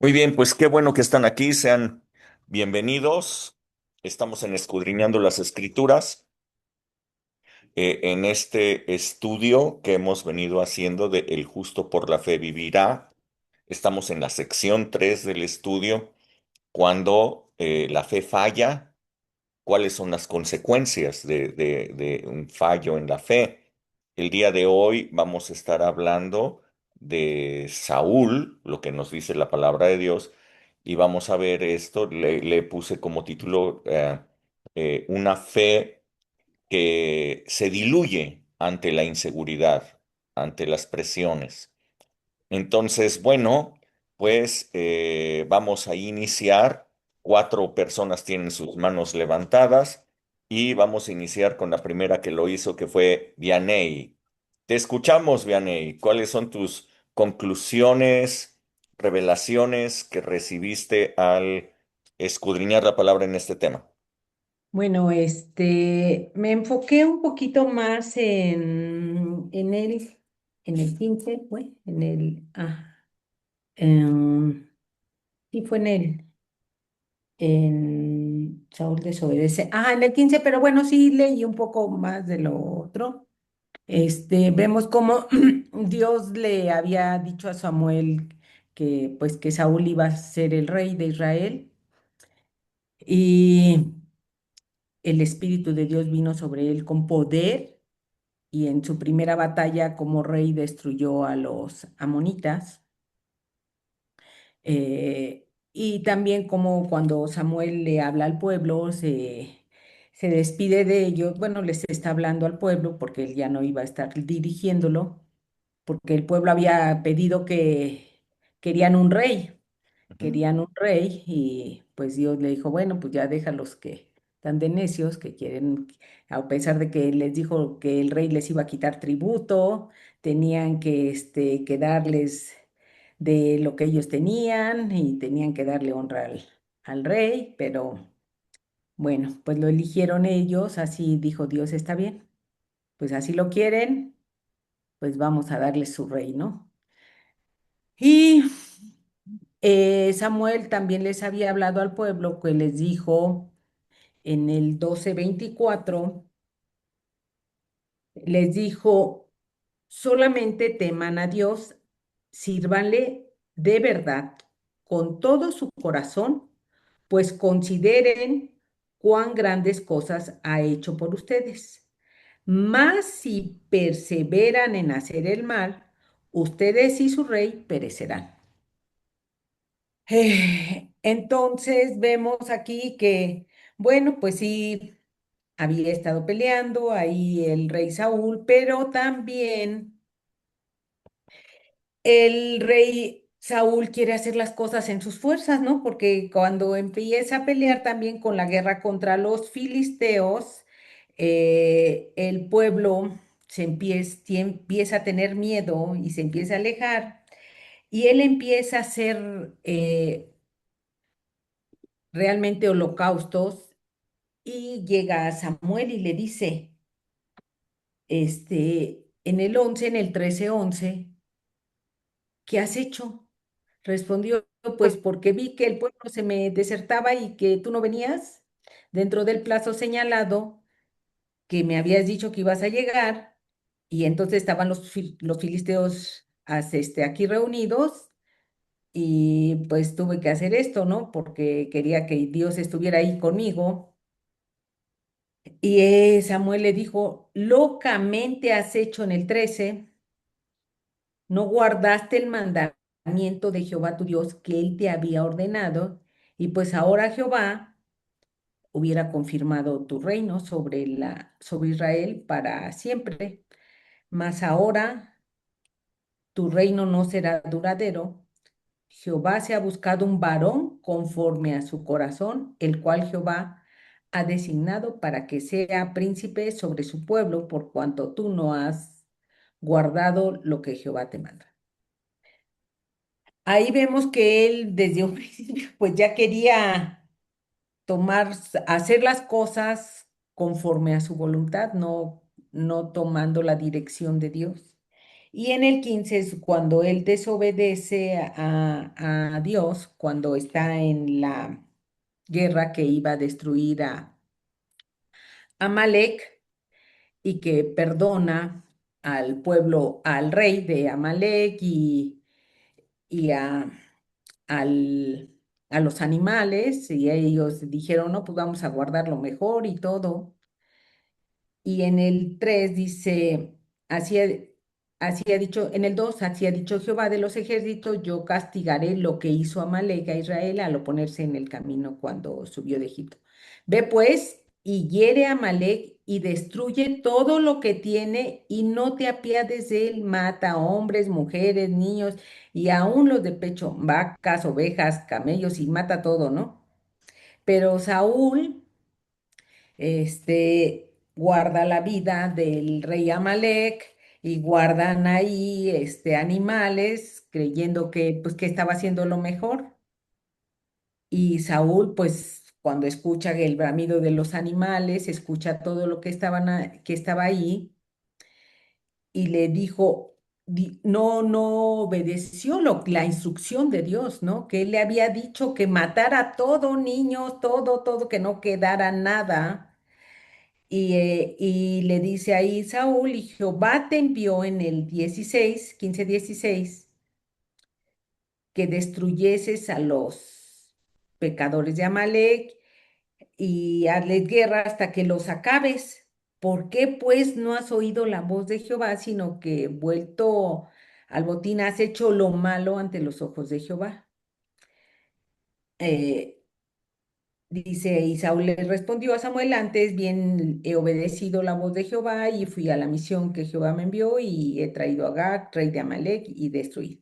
Muy bien, pues qué bueno que están aquí, sean bienvenidos. Estamos en Escudriñando las Escrituras, en este estudio que hemos venido haciendo de El justo por la fe vivirá. Estamos en la sección 3 del estudio, cuando la fe falla, cuáles son las consecuencias de un fallo en la fe. El día de hoy vamos a estar hablando de Saúl, lo que nos dice la palabra de Dios, y vamos a ver esto, le puse como título una fe que se diluye ante la inseguridad, ante las presiones. Entonces, bueno, pues vamos a iniciar. Cuatro personas tienen sus manos levantadas y vamos a iniciar con la primera que lo hizo, que fue Vianey. Te escuchamos, Vianey. ¿Cuáles son tus conclusiones, revelaciones que recibiste al escudriñar la palabra en este tema? Bueno, me enfoqué un poquito más en el 15, fue, sí fue en Saúl desobedece. En el 15, pero bueno, sí leí un poco más de lo otro. Vemos cómo Dios le había dicho a Samuel que, pues, que Saúl iba a ser el rey de Israel y el Espíritu de Dios vino sobre él con poder y en su primera batalla como rey destruyó a los amonitas. Y también como cuando Samuel le habla al pueblo, se despide de ellos, bueno, les está hablando al pueblo porque él ya no iba a estar dirigiéndolo, porque el pueblo había pedido que querían un rey. Ujú. Querían un rey y pues Dios le dijo, bueno, pues ya déjalos que están de necios, que quieren, a pesar de que les dijo que el rey les iba a quitar tributo, tenían que darles de lo que ellos tenían y tenían que darle honra al rey, pero bueno, pues lo eligieron ellos, así dijo Dios, está bien, pues así lo quieren, pues vamos a darles su rey, ¿no? Y Samuel también les había hablado al pueblo que les dijo en el 12:24, les dijo, solamente teman a Dios, sírvanle de verdad, con todo su corazón, pues consideren cuán grandes cosas ha hecho por ustedes. Mas si perseveran en hacer el mal, ustedes y su rey perecerán. Entonces vemos aquí que, bueno, pues sí, había estado peleando ahí el rey Saúl, pero también el rey Saúl quiere hacer las cosas en sus fuerzas, ¿no? Porque cuando empieza a pelear también con la guerra contra los filisteos, el pueblo empieza a tener miedo y se empieza a alejar, y él empieza a hacer realmente holocaustos y llega a Samuel y le dice, en el 11, en el 13:11, ¿qué has hecho? Respondió, pues porque vi que el pueblo se me desertaba y que tú no venías dentro del plazo señalado, que me habías dicho que ibas a llegar, y entonces estaban los filisteos aquí reunidos, y pues tuve que hacer esto, ¿no? Porque quería que Dios estuviera ahí conmigo. Y Samuel le dijo, locamente has hecho en el 13, no guardaste el mandamiento de Jehová tu Dios que él te había ordenado, y pues ahora Jehová hubiera confirmado tu reino sobre Israel para siempre. Mas ahora tu reino no será duradero. Jehová se ha buscado un varón conforme a su corazón, el cual Jehová ha designado para que sea príncipe sobre su pueblo, por cuanto tú no has guardado lo que Jehová te manda. Ahí vemos que él desde un principio pues ya quería hacer las cosas conforme a su voluntad, no tomando la dirección de Dios. Y en el 15 es cuando él desobedece a Dios, cuando está en la guerra que iba a destruir a Amalek y que perdona al pueblo, al rey de Amalek y al, a los animales, y ellos dijeron, no, pues vamos a guardar lo mejor y todo. Y en el 3 dice, así ha, así ha dicho, en el 2 así ha dicho Jehová de los ejércitos, yo castigaré lo que hizo Amalek a Israel al oponerse en el camino cuando subió de Egipto. Ve pues y hiere a Amalek y destruye todo lo que tiene y no te apiades de él, mata a hombres, mujeres, niños y aún los de pecho, vacas, ovejas, camellos y mata todo, ¿no? Pero Saúl guarda la vida del rey Amalek y guardan ahí animales creyendo que pues que estaba haciendo lo mejor. Y Saúl pues cuando escucha el bramido de los animales, escucha todo lo que que estaba ahí y le dijo no obedeció la instrucción de Dios, ¿no? Que él le había dicho que matara todo, niños, todo, que no quedara nada. Y le dice ahí Saúl, y Jehová te envió en el 16 15 16 que destruyeses a los pecadores de Amalek y hazles guerra hasta que los acabes. ¿Por qué pues no has oído la voz de Jehová, sino que vuelto al botín has hecho lo malo ante los ojos de Jehová? Eh, Dice, y Saúl le respondió a Samuel, antes bien he obedecido la voz de Jehová y fui a la misión que Jehová me envió y he traído a Agag, rey de Amalek, y destruido.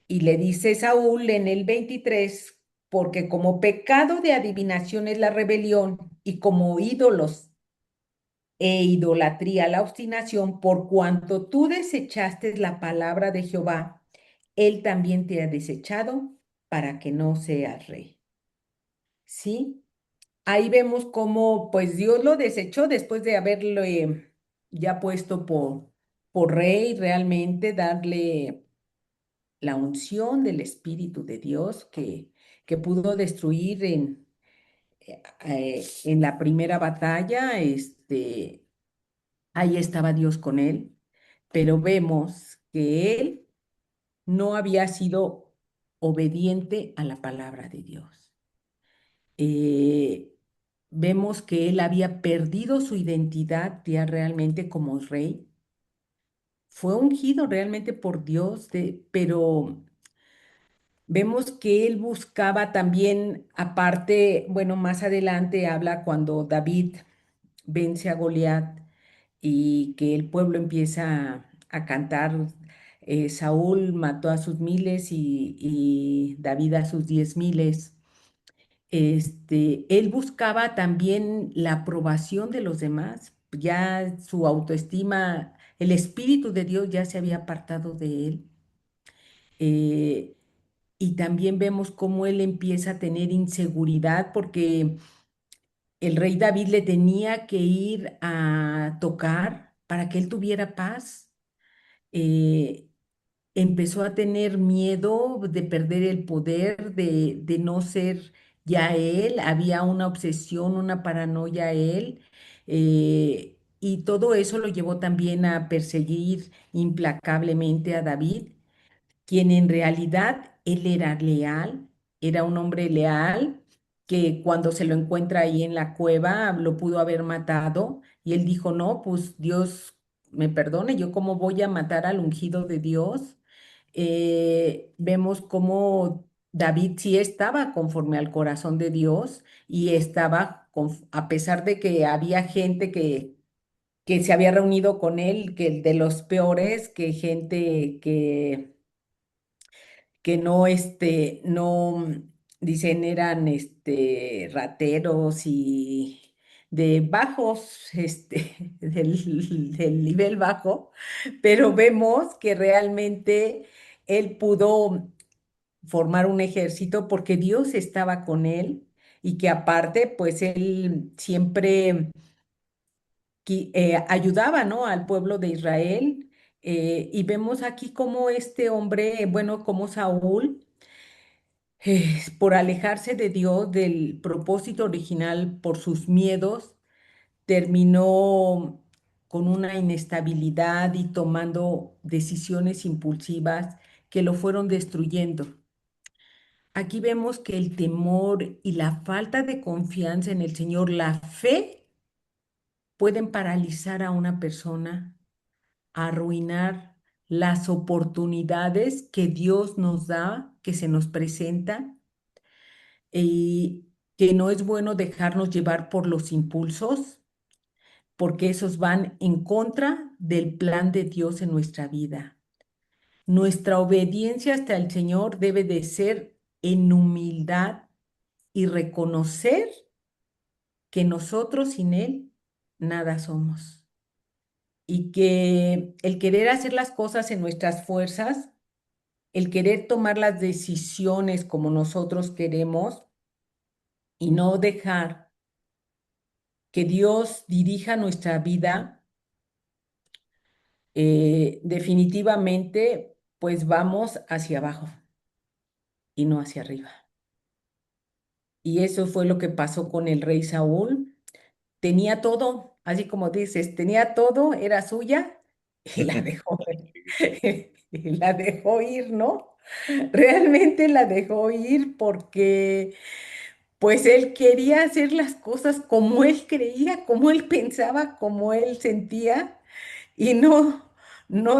Y le dice Saúl en el 23 porque como pecado de adivinación es la rebelión y como ídolos e idolatría la obstinación, por cuanto tú desechaste la palabra de Jehová, él también te ha desechado para que no seas rey. ¿Sí? Ahí vemos cómo pues Dios lo desechó después de haberlo ya puesto por rey, realmente darle la unción del Espíritu de Dios que pudo destruir en la primera batalla. Ahí estaba Dios con él, pero vemos que él no había sido obediente a la palabra de Dios. eh, Vemos que él había perdido su identidad ya realmente como rey. Fue ungido realmente por Dios, pero vemos que él buscaba también, aparte, bueno, más adelante habla cuando David vence a Goliat y que el pueblo empieza a cantar. Saúl mató a sus miles y David a sus 10,000. Él buscaba también la aprobación de los demás, ya su autoestima, el Espíritu de Dios ya se había apartado de él. eh, y también vemos cómo él empieza a tener inseguridad porque el rey David le tenía que ir a tocar para que él tuviera paz. Eh, Empezó a tener miedo de perder el poder, de no ser ya él, había una obsesión, una paranoia a él, y todo eso lo llevó también a perseguir implacablemente a David, quien en realidad él era leal, era un hombre leal, que cuando se lo encuentra ahí en la cueva lo pudo haber matado, y él dijo, no, pues Dios me perdone, yo cómo voy a matar al ungido de Dios. Vemos cómo David sí estaba conforme al corazón de Dios y estaba, a pesar de que había gente que se había reunido con él, que de los peores, que gente que no, dicen eran, rateros y de bajos, del nivel bajo, pero vemos que realmente él pudo formar un ejército porque Dios estaba con él y que aparte, pues él siempre ayudaba, ¿no? Al pueblo de Israel, Y vemos aquí cómo este hombre, bueno, como Saúl, por alejarse de Dios, del propósito original, por sus miedos, terminó con una inestabilidad y tomando decisiones impulsivas que lo fueron destruyendo. Aquí vemos que el temor y la falta de confianza en el Señor, la fe, pueden paralizar a una persona, arruinar las oportunidades que Dios nos da, que se nos presentan, y que no es bueno dejarnos llevar por los impulsos, porque esos van en contra del plan de Dios en nuestra vida. Nuestra obediencia hasta el Señor debe de ser en humildad y reconocer que nosotros sin Él nada somos. Y que el querer hacer las cosas en nuestras fuerzas, el querer tomar las decisiones como nosotros queremos y no dejar que Dios dirija nuestra vida, definitivamente pues vamos hacia abajo y no hacia arriba. Y eso fue lo que pasó con el rey Saúl. Tenía todo, así como dices, tenía todo, era suya y la dejó, y la dejó ir, ¿no? Realmente la dejó ir porque pues él quería hacer las cosas como él creía, como él pensaba, como él sentía y no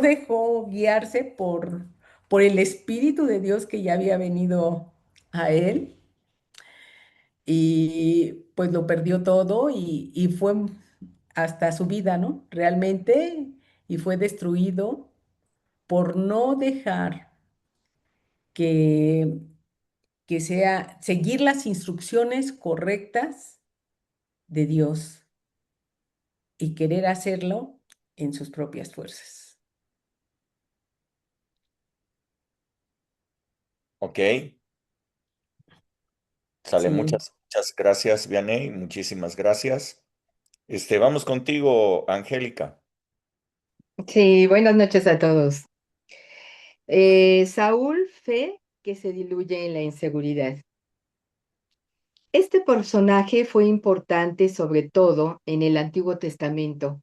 dejó guiarse por el Espíritu de Dios que ya había venido a él y pues lo perdió todo y fue hasta su vida, ¿no? Realmente, y fue destruido por no dejar que, que sea seguir las instrucciones correctas de Dios y querer hacerlo en sus propias fuerzas. Ok, sale. Sí, Muchas gracias, Vianey. Muchísimas gracias. Vamos contigo, Angélica. Sí, buenas noches a todos. Saúl, fe que se diluye en la inseguridad. Este personaje fue importante sobre todo en el Antiguo Testamento,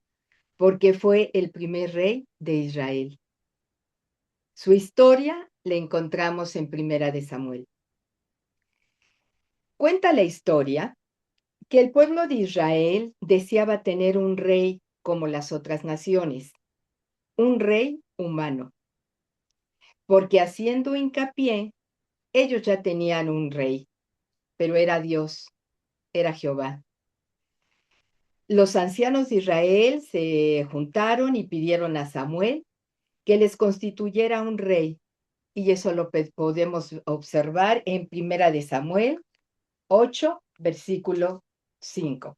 porque fue el primer rey de Israel. Su historia la encontramos en Primera de Samuel. Cuenta la historia que el pueblo de Israel deseaba tener un rey como las otras naciones, un rey humano, porque haciendo hincapié, ellos ya tenían un rey, pero era Dios, era Jehová. Los ancianos de Israel se juntaron y pidieron a Samuel que les constituyera un rey, y eso lo podemos observar en Primera de Samuel 8, versículo 5.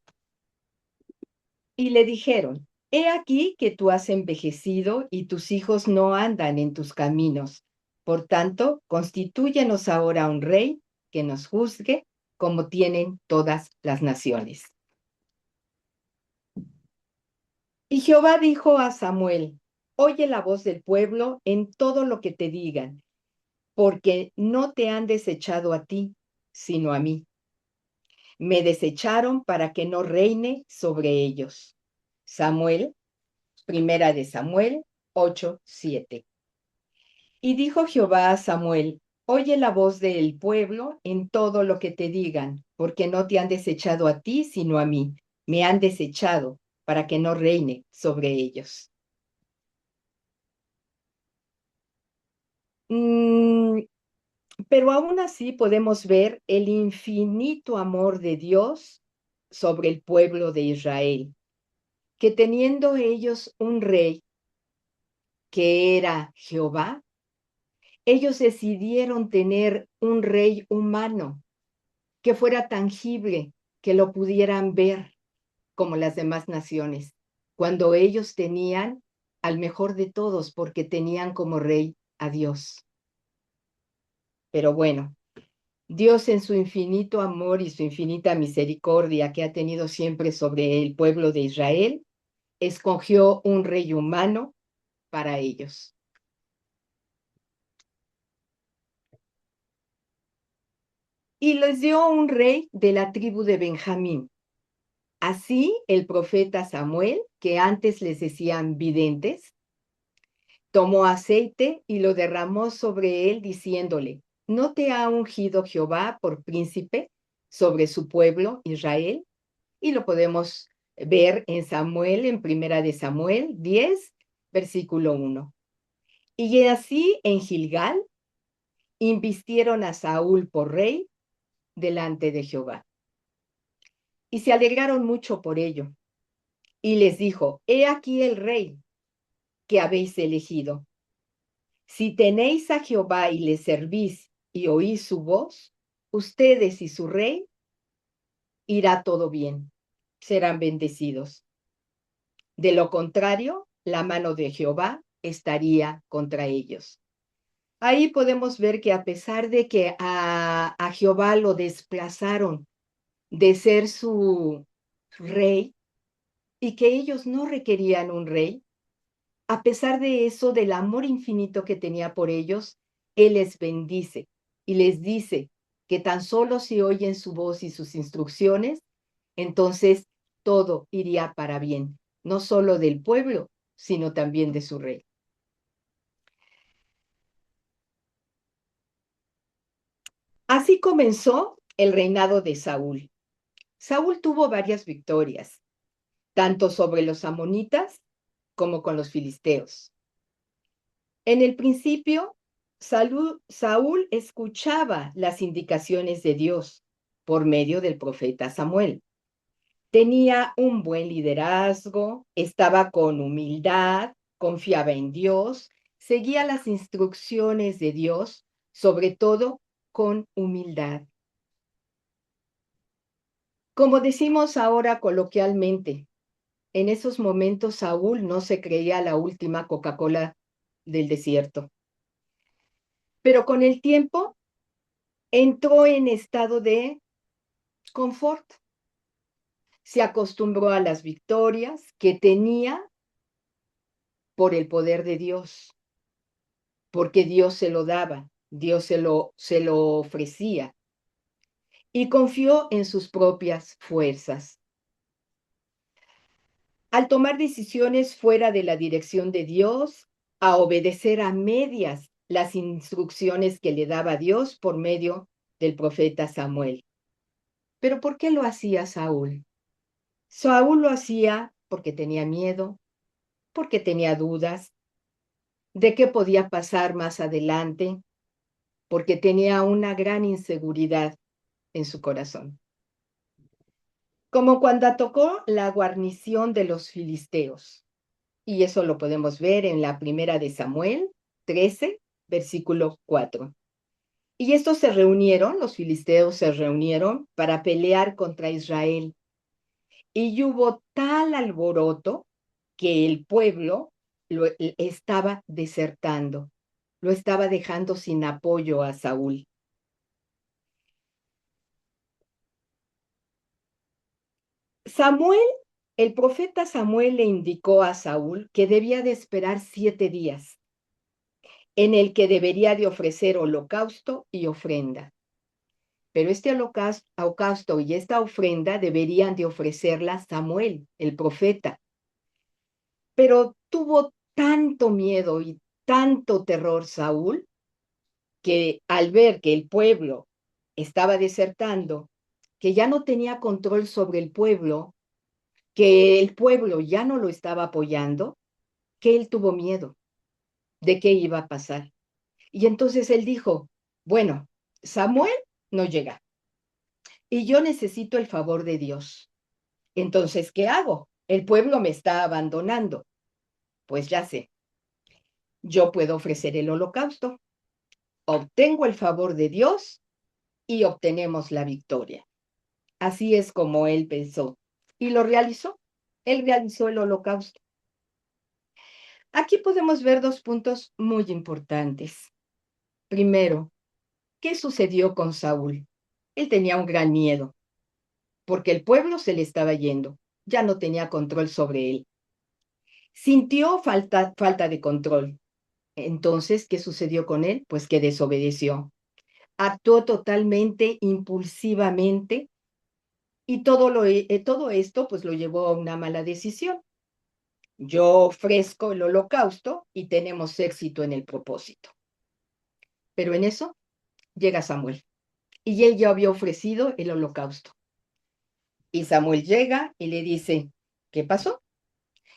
Y le dijeron: He aquí que tú has envejecido y tus hijos no andan en tus caminos. Por tanto, constitúyenos ahora un rey que nos juzgue como tienen todas las naciones. Y Jehová dijo a Samuel: Oye la voz del pueblo en todo lo que te digan, porque no te han desechado a ti, sino a mí. Me desecharon para que no reine sobre ellos. Samuel, Primera de Samuel 8:7. Y dijo Jehová a Samuel: Oye la voz del pueblo en todo lo que te digan, porque no te han desechado a ti, sino a mí. Me han desechado para que no reine sobre ellos. Mm, pero aún así podemos ver el infinito amor de Dios sobre el pueblo de Israel, que teniendo ellos un rey que era Jehová, ellos decidieron tener un rey humano que fuera tangible, que lo pudieran ver como las demás naciones, cuando ellos tenían al mejor de todos, porque tenían como rey a Dios. Pero bueno, Dios en su infinito amor y su infinita misericordia que ha tenido siempre sobre el pueblo de Israel, escogió un rey humano para ellos. Y les dio un rey de la tribu de Benjamín. Así el profeta Samuel, que antes les decían videntes, tomó aceite y lo derramó sobre él, diciéndole: ¿No te ha ungido Jehová por príncipe sobre su pueblo Israel? Y lo podemos ver en Samuel, en Primera de Samuel 10, versículo 1. Y así en Gilgal invistieron a Saúl por rey delante de Jehová. Y se alegraron mucho por ello. Y les dijo: He aquí el rey que habéis elegido. Si tenéis a Jehová y le servís y oís su voz, ustedes y su rey, irá todo bien, serán bendecidos. De lo contrario, la mano de Jehová estaría contra ellos. Ahí podemos ver que a pesar de que a Jehová lo desplazaron de ser su rey y que ellos no requerían un rey, a pesar de eso, del amor infinito que tenía por ellos, Él les bendice y les dice que tan solo si oyen su voz y sus instrucciones, entonces todo iría para bien, no solo del pueblo, sino también de su rey. Así comenzó el reinado de Saúl. Saúl tuvo varias victorias, tanto sobre los amonitas como con los filisteos. En el principio, Saúl escuchaba las indicaciones de Dios por medio del profeta Samuel. Tenía un buen liderazgo, estaba con humildad, confiaba en Dios, seguía las instrucciones de Dios, sobre todo con humildad. Como decimos ahora coloquialmente, en esos momentos Saúl no se creía la última Coca-Cola del desierto. Pero con el tiempo entró en estado de confort. Se acostumbró a las victorias que tenía por el poder de Dios, porque Dios se lo daba, Dios se lo ofrecía, y confió en sus propias fuerzas. Al tomar decisiones fuera de la dirección de Dios, a obedecer a medias las instrucciones que le daba Dios por medio del profeta Samuel. ¿Pero por qué lo hacía Saúl? Saúl lo hacía porque tenía miedo, porque tenía dudas de qué podía pasar más adelante, porque tenía una gran inseguridad en su corazón. Como cuando tocó la guarnición de los filisteos. Y eso lo podemos ver en la primera de Samuel 13, versículo 4. Y estos se reunieron, los filisteos se reunieron para pelear contra Israel. Y hubo tal alboroto que el pueblo lo estaba desertando, lo estaba dejando sin apoyo a Saúl. Samuel, el profeta Samuel le indicó a Saúl que debía de esperar 7 días, en el que debería de ofrecer holocausto y ofrenda. Pero este holocausto y esta ofrenda deberían de ofrecerla Samuel, el profeta. Pero tuvo tanto miedo y tanto terror Saúl, que al ver que el pueblo estaba desertando, que ya no tenía control sobre el pueblo, que el pueblo ya no lo estaba apoyando, que él tuvo miedo de qué iba a pasar. Y entonces él dijo: bueno, Samuel no llega y yo necesito el favor de Dios. Entonces, ¿qué hago? El pueblo me está abandonando. Pues ya sé, yo puedo ofrecer el holocausto, obtengo el favor de Dios y obtenemos la victoria. Así es como él pensó y lo realizó. Él realizó el holocausto. Aquí podemos ver 2 puntos muy importantes. Primero, ¿qué sucedió con Saúl? Él tenía un gran miedo, porque el pueblo se le estaba yendo, ya no tenía control sobre él. Sintió falta de control. Entonces, ¿qué sucedió con él? Pues que desobedeció. Actuó totalmente impulsivamente y todo esto pues lo llevó a una mala decisión. Yo ofrezco el holocausto y tenemos éxito en el propósito. Pero en eso llega Samuel y él ya había ofrecido el holocausto. Y Samuel llega y le dice, ¿qué pasó?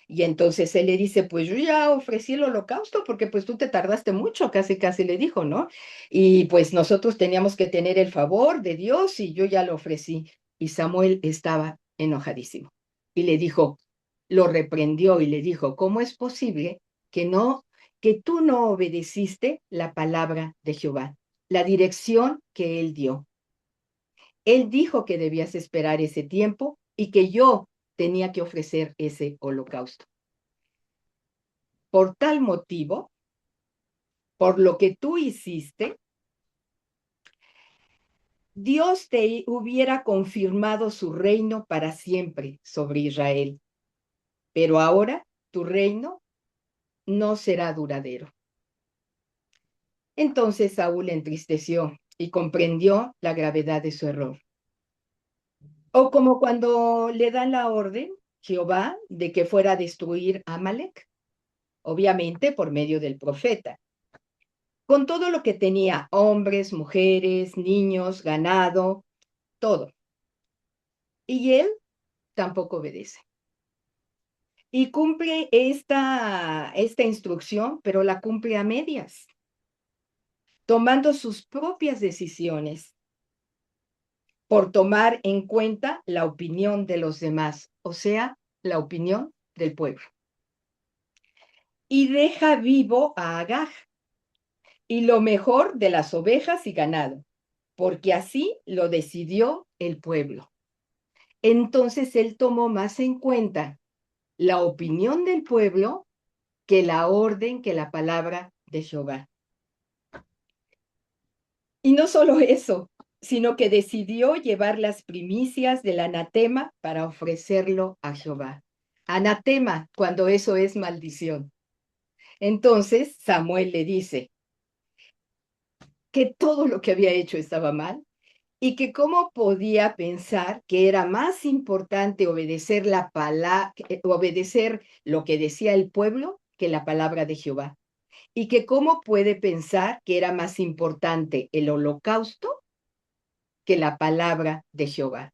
Y entonces él le dice, pues yo ya ofrecí el holocausto porque pues tú te tardaste mucho, casi casi le dijo, ¿no? Y pues nosotros teníamos que tener el favor de Dios y yo ya lo ofrecí. Y Samuel estaba enojadísimo. Y le dijo, lo reprendió y le dijo, ¿cómo es posible que tú no obedeciste la palabra de Jehová, la dirección que él dio? Él dijo que debías esperar ese tiempo y que yo tenía que ofrecer ese holocausto. Por tal motivo, por lo que tú hiciste, Dios te hubiera confirmado su reino para siempre sobre Israel, pero ahora tu reino no será duradero. Entonces Saúl entristeció y comprendió la gravedad de su error. O como cuando le dan la orden, Jehová, de que fuera a destruir a Amalek, obviamente por medio del profeta, con todo lo que tenía, hombres, mujeres, niños, ganado, todo. Y él tampoco obedece. Y cumple esta instrucción, pero la cumple a medias, tomando sus propias decisiones por tomar en cuenta la opinión de los demás, o sea, la opinión del pueblo. Y deja vivo a Agag y lo mejor de las ovejas y ganado, porque así lo decidió el pueblo. Entonces él tomó más en cuenta la opinión del pueblo que la orden, que la palabra de Jehová. Y no solo eso, sino que decidió llevar las primicias del anatema para ofrecerlo a Jehová. Anatema, cuando eso es maldición. Entonces Samuel le dice que todo lo que había hecho estaba mal y que cómo podía pensar que era más importante obedecer obedecer lo que decía el pueblo que la palabra de Jehová. Y que cómo puede pensar que era más importante el holocausto que la palabra de Jehová.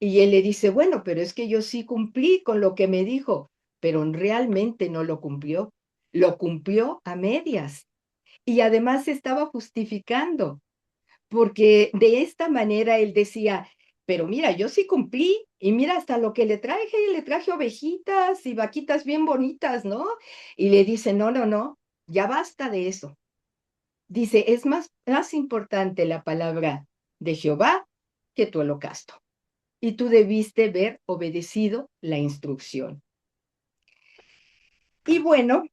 Y él le dice, bueno, pero es que yo sí cumplí con lo que me dijo, pero realmente no lo cumplió a medias. Y además se estaba justificando, porque de esta manera él decía, pero mira, yo sí cumplí, y mira hasta lo que le traje ovejitas y vaquitas bien bonitas, ¿no? Y le dice, no, no, no, ya basta de eso. Dice, es más importante la palabra de Jehová que tu holocausto. Y tú debiste haber obedecido la instrucción. Y bueno,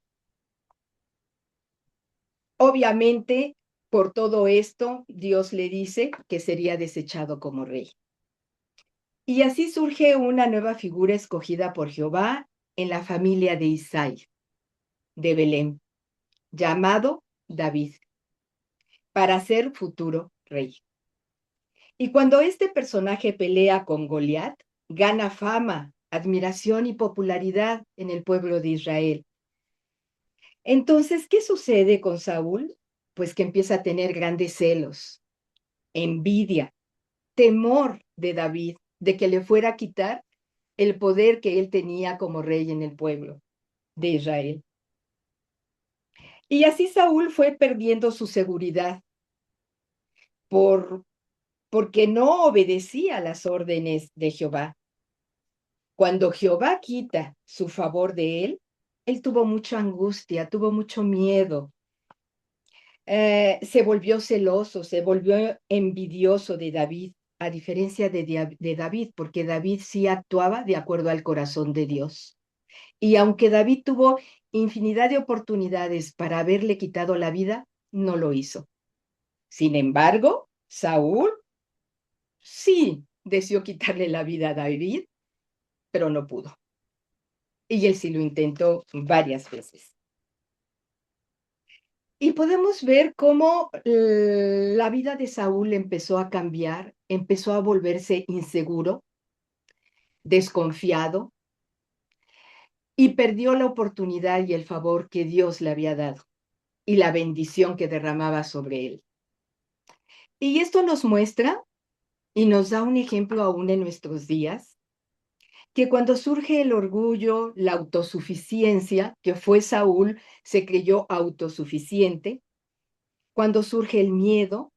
obviamente, por todo esto, Dios le dice que sería desechado como rey. Y así surge una nueva figura escogida por Jehová en la familia de Isaí, de Belén, llamado David, para ser futuro rey. Y cuando este personaje pelea con Goliat, gana fama, admiración y popularidad en el pueblo de Israel. Entonces, ¿qué sucede con Saúl? Pues que empieza a tener grandes celos, envidia, temor de David, de que le fuera a quitar el poder que él tenía como rey en el pueblo de Israel. Y así Saúl fue perdiendo su seguridad porque no obedecía las órdenes de Jehová. Cuando Jehová quita su favor de él, él tuvo mucha angustia, tuvo mucho miedo. Se volvió celoso, se volvió envidioso de David, a diferencia de David, porque David sí actuaba de acuerdo al corazón de Dios. Y aunque David tuvo infinidad de oportunidades para haberle quitado la vida, no lo hizo. Sin embargo, Saúl sí deseó quitarle la vida a David, pero no pudo. Y él sí lo intentó varias veces. Y podemos ver cómo la vida de Saúl empezó a cambiar, empezó a volverse inseguro, desconfiado, y perdió la oportunidad y el favor que Dios le había dado y la bendición que derramaba sobre él. Y esto nos muestra y nos da un ejemplo aún en nuestros días, que cuando surge el orgullo, la autosuficiencia, que fue Saúl, se creyó autosuficiente, cuando surge el miedo,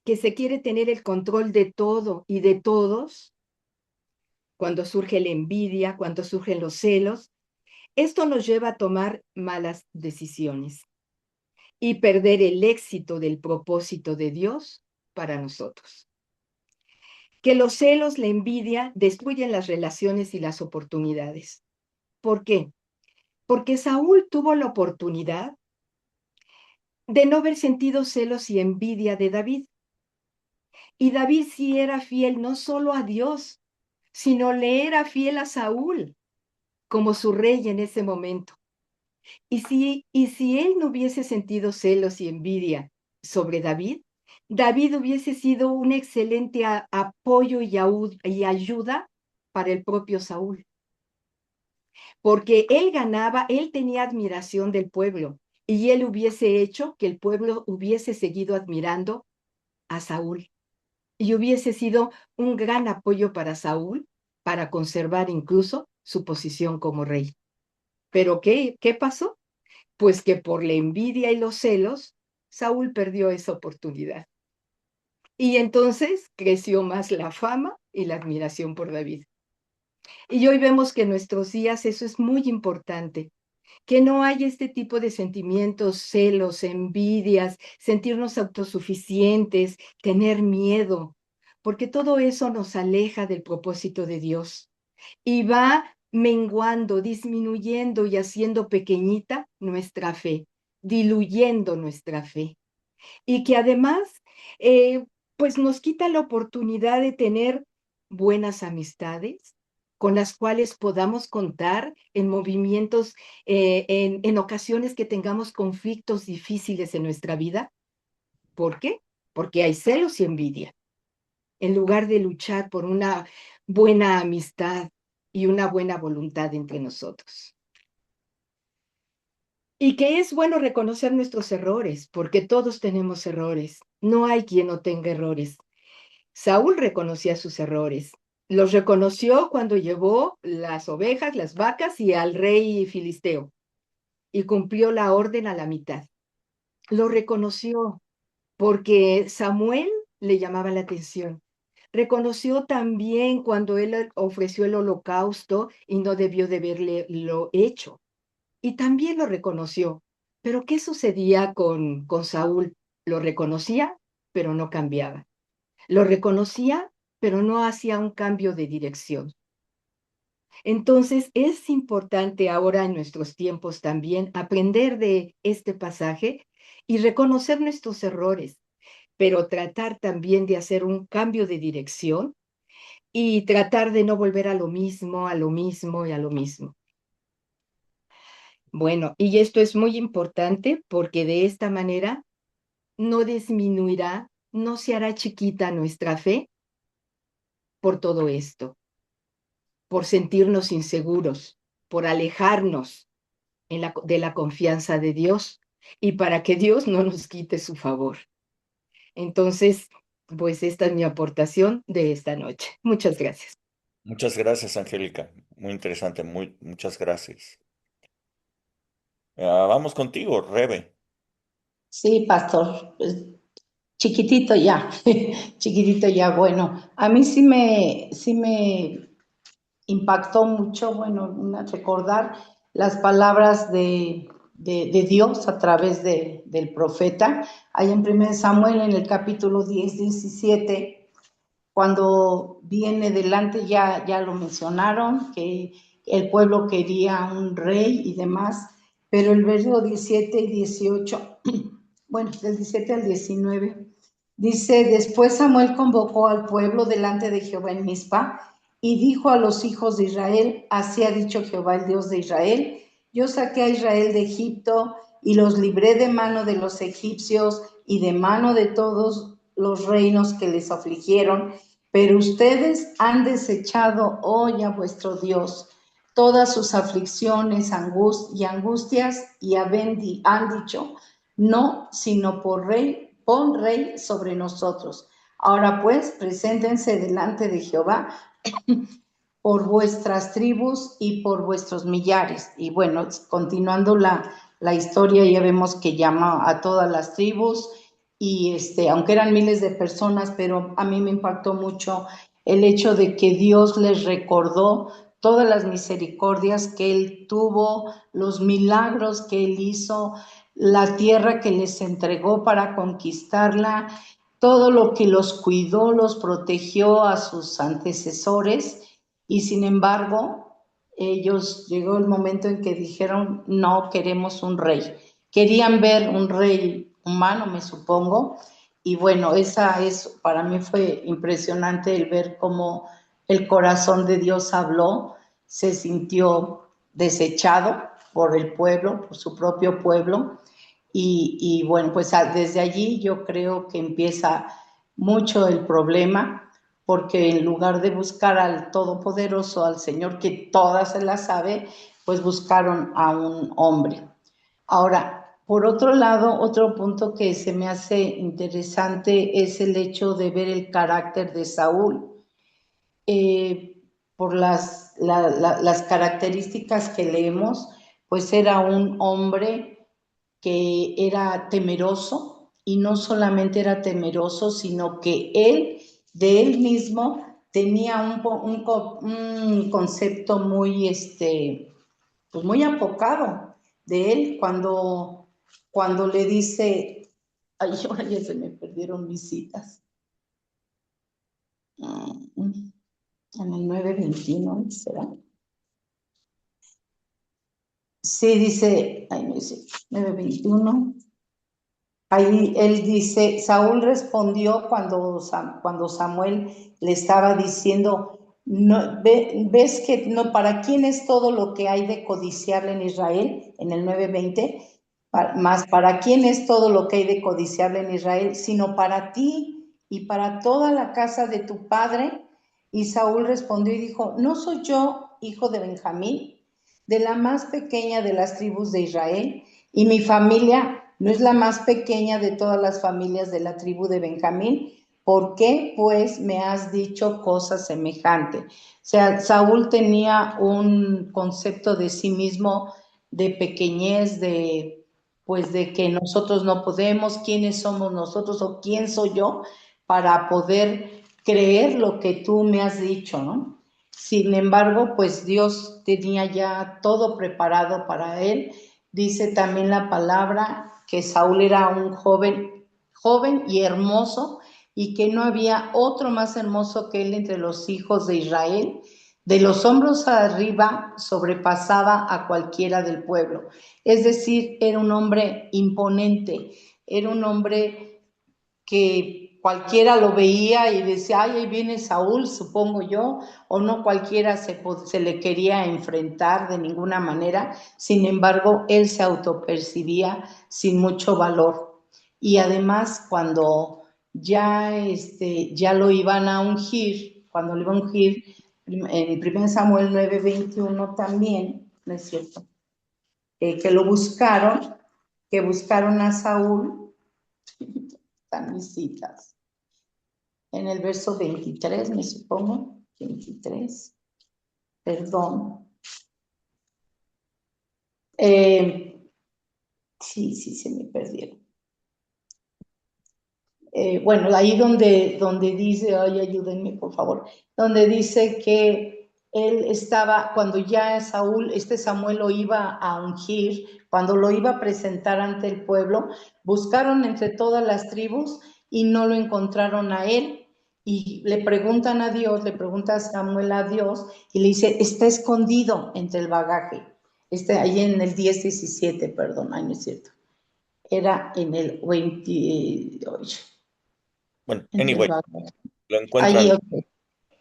que se quiere tener el control de todo y de todos, cuando surge la envidia, cuando surgen los celos, esto nos lleva a tomar malas decisiones y perder el éxito del propósito de Dios para nosotros. Que los celos, la envidia, destruyen las relaciones y las oportunidades. ¿Por qué? Porque Saúl tuvo la oportunidad de no haber sentido celos y envidia de David. Y David sí era fiel no solo a Dios, sino le era fiel a Saúl como su rey en ese momento. Y si él no hubiese sentido celos y envidia sobre David, David hubiese sido un excelente apoyo y ayuda para el propio Saúl, porque él ganaba, él tenía admiración del pueblo y él hubiese hecho que el pueblo hubiese seguido admirando a Saúl y hubiese sido un gran apoyo para Saúl para conservar incluso su posición como rey. ¿Pero qué pasó? Pues que por la envidia y los celos, Saúl perdió esa oportunidad. Y entonces creció más la fama y la admiración por David. Y hoy vemos que en nuestros días eso es muy importante, que no hay este tipo de sentimientos, celos, envidias, sentirnos autosuficientes, tener miedo, porque todo eso nos aleja del propósito de Dios y va menguando, disminuyendo y haciendo pequeñita nuestra fe, diluyendo nuestra fe. Y que además, pues nos quita la oportunidad de tener buenas amistades con las cuales podamos contar en movimientos, en ocasiones que tengamos conflictos difíciles en nuestra vida. ¿Por qué? Porque hay celos y envidia en lugar de luchar por una buena amistad y una buena voluntad entre nosotros. Y que es bueno reconocer nuestros errores, porque todos tenemos errores. No hay quien no tenga errores. Saúl reconocía sus errores. Los reconoció cuando llevó las ovejas, las vacas y al rey filisteo y cumplió la orden a la mitad. Lo reconoció porque Samuel le llamaba la atención. Reconoció también cuando él ofreció el holocausto y no debió de haberle lo hecho. Y también lo reconoció. Pero ¿qué sucedía con Saúl? Lo reconocía, pero no cambiaba. Lo reconocía, pero no hacía un cambio de dirección. Entonces, es importante ahora en nuestros tiempos también aprender de este pasaje y reconocer nuestros errores, pero tratar también de hacer un cambio de dirección y tratar de no volver a lo mismo, a lo mismo y a lo mismo. Bueno, y esto es muy importante porque de esta manera no disminuirá, no se hará chiquita nuestra fe por todo esto, por sentirnos inseguros, por alejarnos de la confianza de Dios y para que Dios no nos quite su favor. Entonces, pues esta es mi aportación de esta noche. Muchas gracias. Muchas gracias, Angélica. Muy interesante, muchas gracias. Vamos contigo, Rebe. Sí, pastor, pues, chiquitito ya, chiquitito ya, bueno, a mí sí me impactó mucho, bueno, recordar las palabras de Dios a través del profeta, ahí en 1 Samuel en el capítulo 10, 17, cuando viene delante, ya lo mencionaron, que el pueblo quería un rey y demás, pero el verso 17 y 18, bueno, del 17 al 19, dice: después Samuel convocó al pueblo delante de Jehová en Mizpa, y dijo a los hijos de Israel, así ha dicho Jehová el Dios de Israel, yo saqué a Israel de Egipto y los libré de mano de los egipcios y de mano de todos los reinos que les afligieron, pero ustedes han desechado hoy a vuestro Dios todas sus aflicciones y angustias y han dicho, no, sino pon rey sobre nosotros. Ahora pues, preséntense delante de Jehová por vuestras tribus y por vuestros millares. Y bueno, continuando la historia, ya vemos que llama a todas las tribus y aunque eran miles de personas, pero a mí me impactó mucho el hecho de que Dios les recordó todas las misericordias que Él tuvo, los milagros que Él hizo, la tierra que les entregó para conquistarla, todo lo que los cuidó, los protegió a sus antecesores. Y sin embargo, ellos llegó el momento en que dijeron, no queremos un rey. Querían ver un rey humano, me supongo. Y bueno, para mí fue impresionante el ver cómo el corazón de Dios habló, se sintió desechado por el pueblo, por su propio pueblo. Y bueno, pues desde allí yo creo que empieza mucho el problema, porque en lugar de buscar al Todopoderoso, al Señor que todas se la sabe, pues buscaron a un hombre. Ahora, por otro lado, otro punto que se me hace interesante es el hecho de ver el carácter de Saúl. Por las características que leemos, pues era un hombre que era temeroso, y no solamente era temeroso, sino que él, de él mismo, tenía un concepto muy, pues muy apocado de él cuando le dice, ay, ahora ya se me perdieron mis citas. En el 9:21, ¿será? Sí, dice, ay, no dice, 9:21. Ahí él dice, Saúl respondió cuando Samuel le estaba diciendo, no, ¿ves que no, para quién es todo lo que hay de codiciarle en Israel? En el 9:20, más para quién es todo lo que hay de codiciarle en Israel, sino para ti y para toda la casa de tu padre. Y Saúl respondió y dijo, ¿no soy yo hijo de Benjamín, de la más pequeña de las tribus de Israel? Y mi familia no es la más pequeña de todas las familias de la tribu de Benjamín. ¿Por qué, pues, me has dicho cosa semejante? O sea, Saúl tenía un concepto de sí mismo, de pequeñez, pues de que nosotros no podemos, quiénes somos nosotros o quién soy yo para poder creer lo que tú me has dicho, ¿no? Sin embargo, pues Dios tenía ya todo preparado para él. Dice también la palabra que Saúl era un joven y hermoso, y que no había otro más hermoso que él entre los hijos de Israel. De los hombros arriba sobrepasaba a cualquiera del pueblo. Es decir, era un hombre imponente, era un hombre que cualquiera lo veía y decía, ay, ahí viene Saúl, supongo yo, o no cualquiera se le quería enfrentar de ninguna manera. Sin embargo, él se autopercibía sin mucho valor. Y además, cuando ya lo iban a ungir, cuando lo iban a ungir, en 1 Samuel 9:21 también, ¿no es cierto? Que buscaron a Saúl, están mis citas, en el verso 23, me supongo, 23, perdón. Sí, se me perdieron. Bueno, ahí donde dice, ay, ayúdenme por favor, donde dice que él estaba, cuando ya Samuel lo iba a ungir, cuando lo iba a presentar ante el pueblo, buscaron entre todas las tribus y no lo encontraron a él, y le preguntan a Dios, le pregunta Samuel a Dios, y le dice, está escondido entre el bagaje, ahí en el 10:17, perdón, ay, no es cierto, era en el 20, Bueno, entre el anyway, bagaje. lo Ahí, encuentran. ok.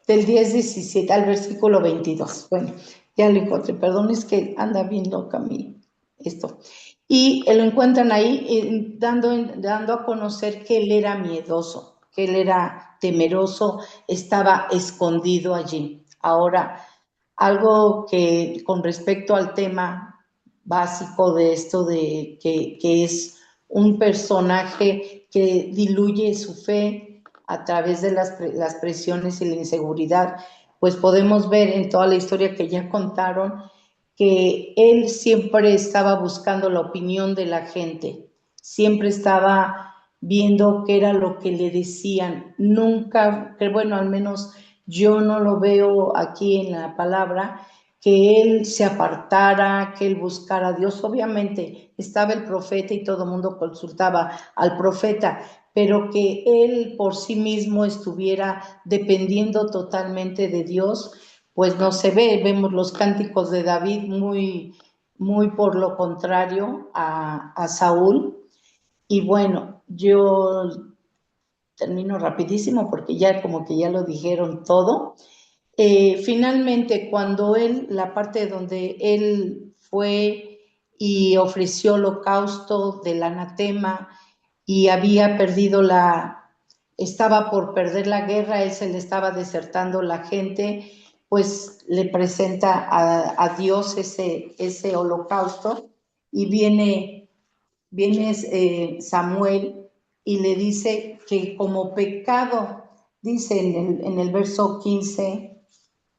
del 10:17 al versículo 22. Bueno, ya lo encontré, perdón, es que anda bien loca esto. Y lo encuentran ahí dando a conocer que él era miedoso, que él era temeroso, estaba escondido allí. Ahora, algo que con respecto al tema básico de esto de que es un personaje que diluye su fe a través de las presiones y la inseguridad, pues podemos ver en toda la historia que ya contaron que él siempre estaba buscando la opinión de la gente, siempre estaba viendo qué era lo que le decían, nunca, que bueno, al menos yo no lo veo aquí en la palabra, que él se apartara, que él buscara a Dios. Obviamente estaba el profeta y todo el mundo consultaba al profeta, pero que él por sí mismo estuviera dependiendo totalmente de Dios, pues no se ve. Vemos los cánticos de David muy por lo contrario a Saúl. Y bueno, yo termino rapidísimo porque ya como que ya lo dijeron todo. Finalmente, cuando la parte donde él fue y ofreció holocausto del anatema y había perdido estaba por perder la guerra, él se le estaba desertando la gente, pues le presenta a Dios ese holocausto y viene Samuel y le dice que como pecado, dice en el verso 15,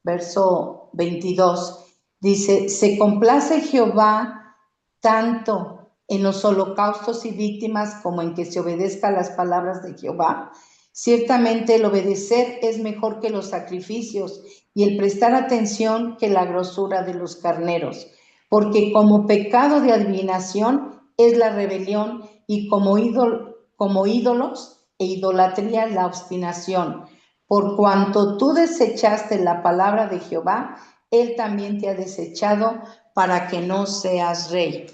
verso 22, dice, se complace Jehová tanto en los holocaustos y víctimas como en que se obedezca las palabras de Jehová. Ciertamente el obedecer es mejor que los sacrificios y el prestar atención que la grosura de los carneros, porque como pecado de adivinación es la rebelión y como ídolos e idolatría la obstinación. Por cuanto tú desechaste la palabra de Jehová, él también te ha desechado para que no seas rey.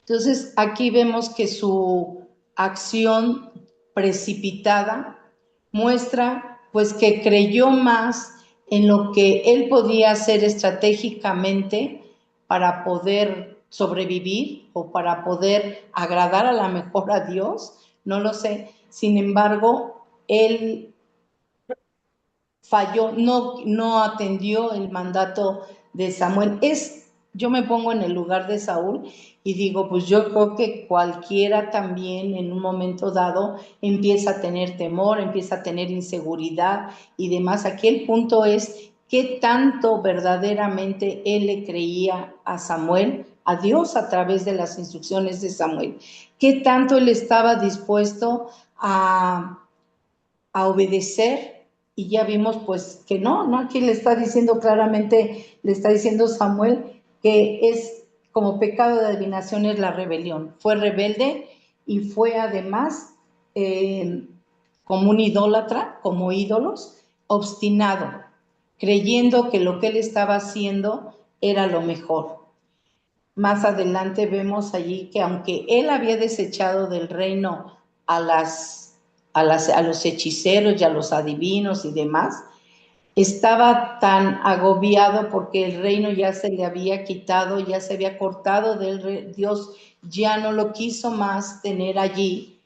Entonces, aquí vemos que su acción precipitada muestra pues que creyó más en lo que él podía hacer estratégicamente para poder sobrevivir o para poder agradar a la mejor a Dios, no lo sé. Sin embargo, él falló, no atendió el mandato de Samuel. Yo me pongo en el lugar de Saúl y digo, pues yo creo que cualquiera también en un momento dado empieza a tener temor, empieza a tener inseguridad y demás. Aquí el punto es qué tanto verdaderamente él le creía a Samuel, a Dios a través de las instrucciones de Samuel. Qué tanto él estaba dispuesto a obedecer. Y ya vimos pues que no, aquí le está diciendo claramente, le está diciendo Samuel que es como pecado de adivinación es la rebelión. Fue rebelde y fue además como un idólatra, como ídolos, obstinado, creyendo que lo que él estaba haciendo era lo mejor. Más adelante vemos allí que aunque él había desechado del reino a los hechiceros y a los adivinos y demás, estaba tan agobiado porque el reino ya se le había quitado, ya se había cortado del Dios, ya no lo quiso más tener allí.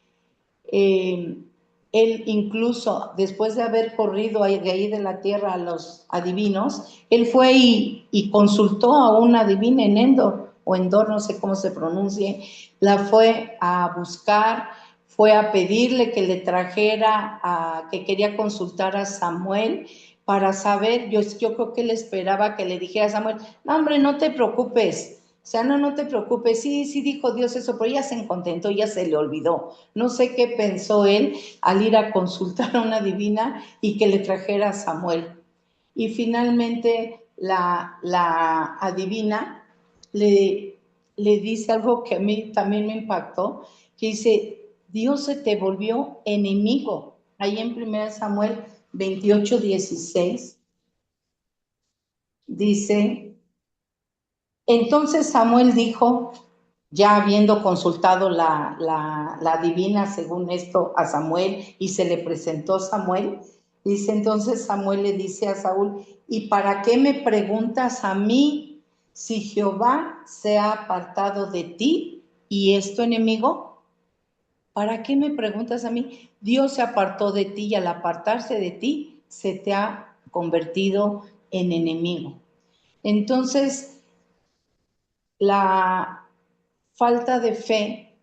Él incluso, después de haber corrido de ahí de la tierra a los adivinos, él fue y consultó a una adivina en Endor, o Endor, no sé cómo se pronuncie, la fue a buscar, fue a pedirle que le trajera, que quería consultar a Samuel para saber, yo creo que él esperaba que le dijera a Samuel, no hombre, no te preocupes, o sea, no te preocupes, sí dijo Dios eso, pero ya se contentó, ya se le olvidó. No sé qué pensó él al ir a consultar a una divina y que le trajera a Samuel. Y finalmente la adivina le dice algo que a mí también me impactó, que dice, Dios se te volvió enemigo. Ahí en 1 Samuel 28:16 dice, entonces Samuel dijo, ya habiendo consultado la divina según esto a Samuel y se le presentó Samuel, Dice, entonces Samuel le dice a Saúl, ¿y para qué me preguntas a mí si Jehová se ha apartado de ti y es tu enemigo? ¿Para qué me preguntas a mí? Dios se apartó de ti y al apartarse de ti se te ha convertido en enemigo. Entonces, la falta de fe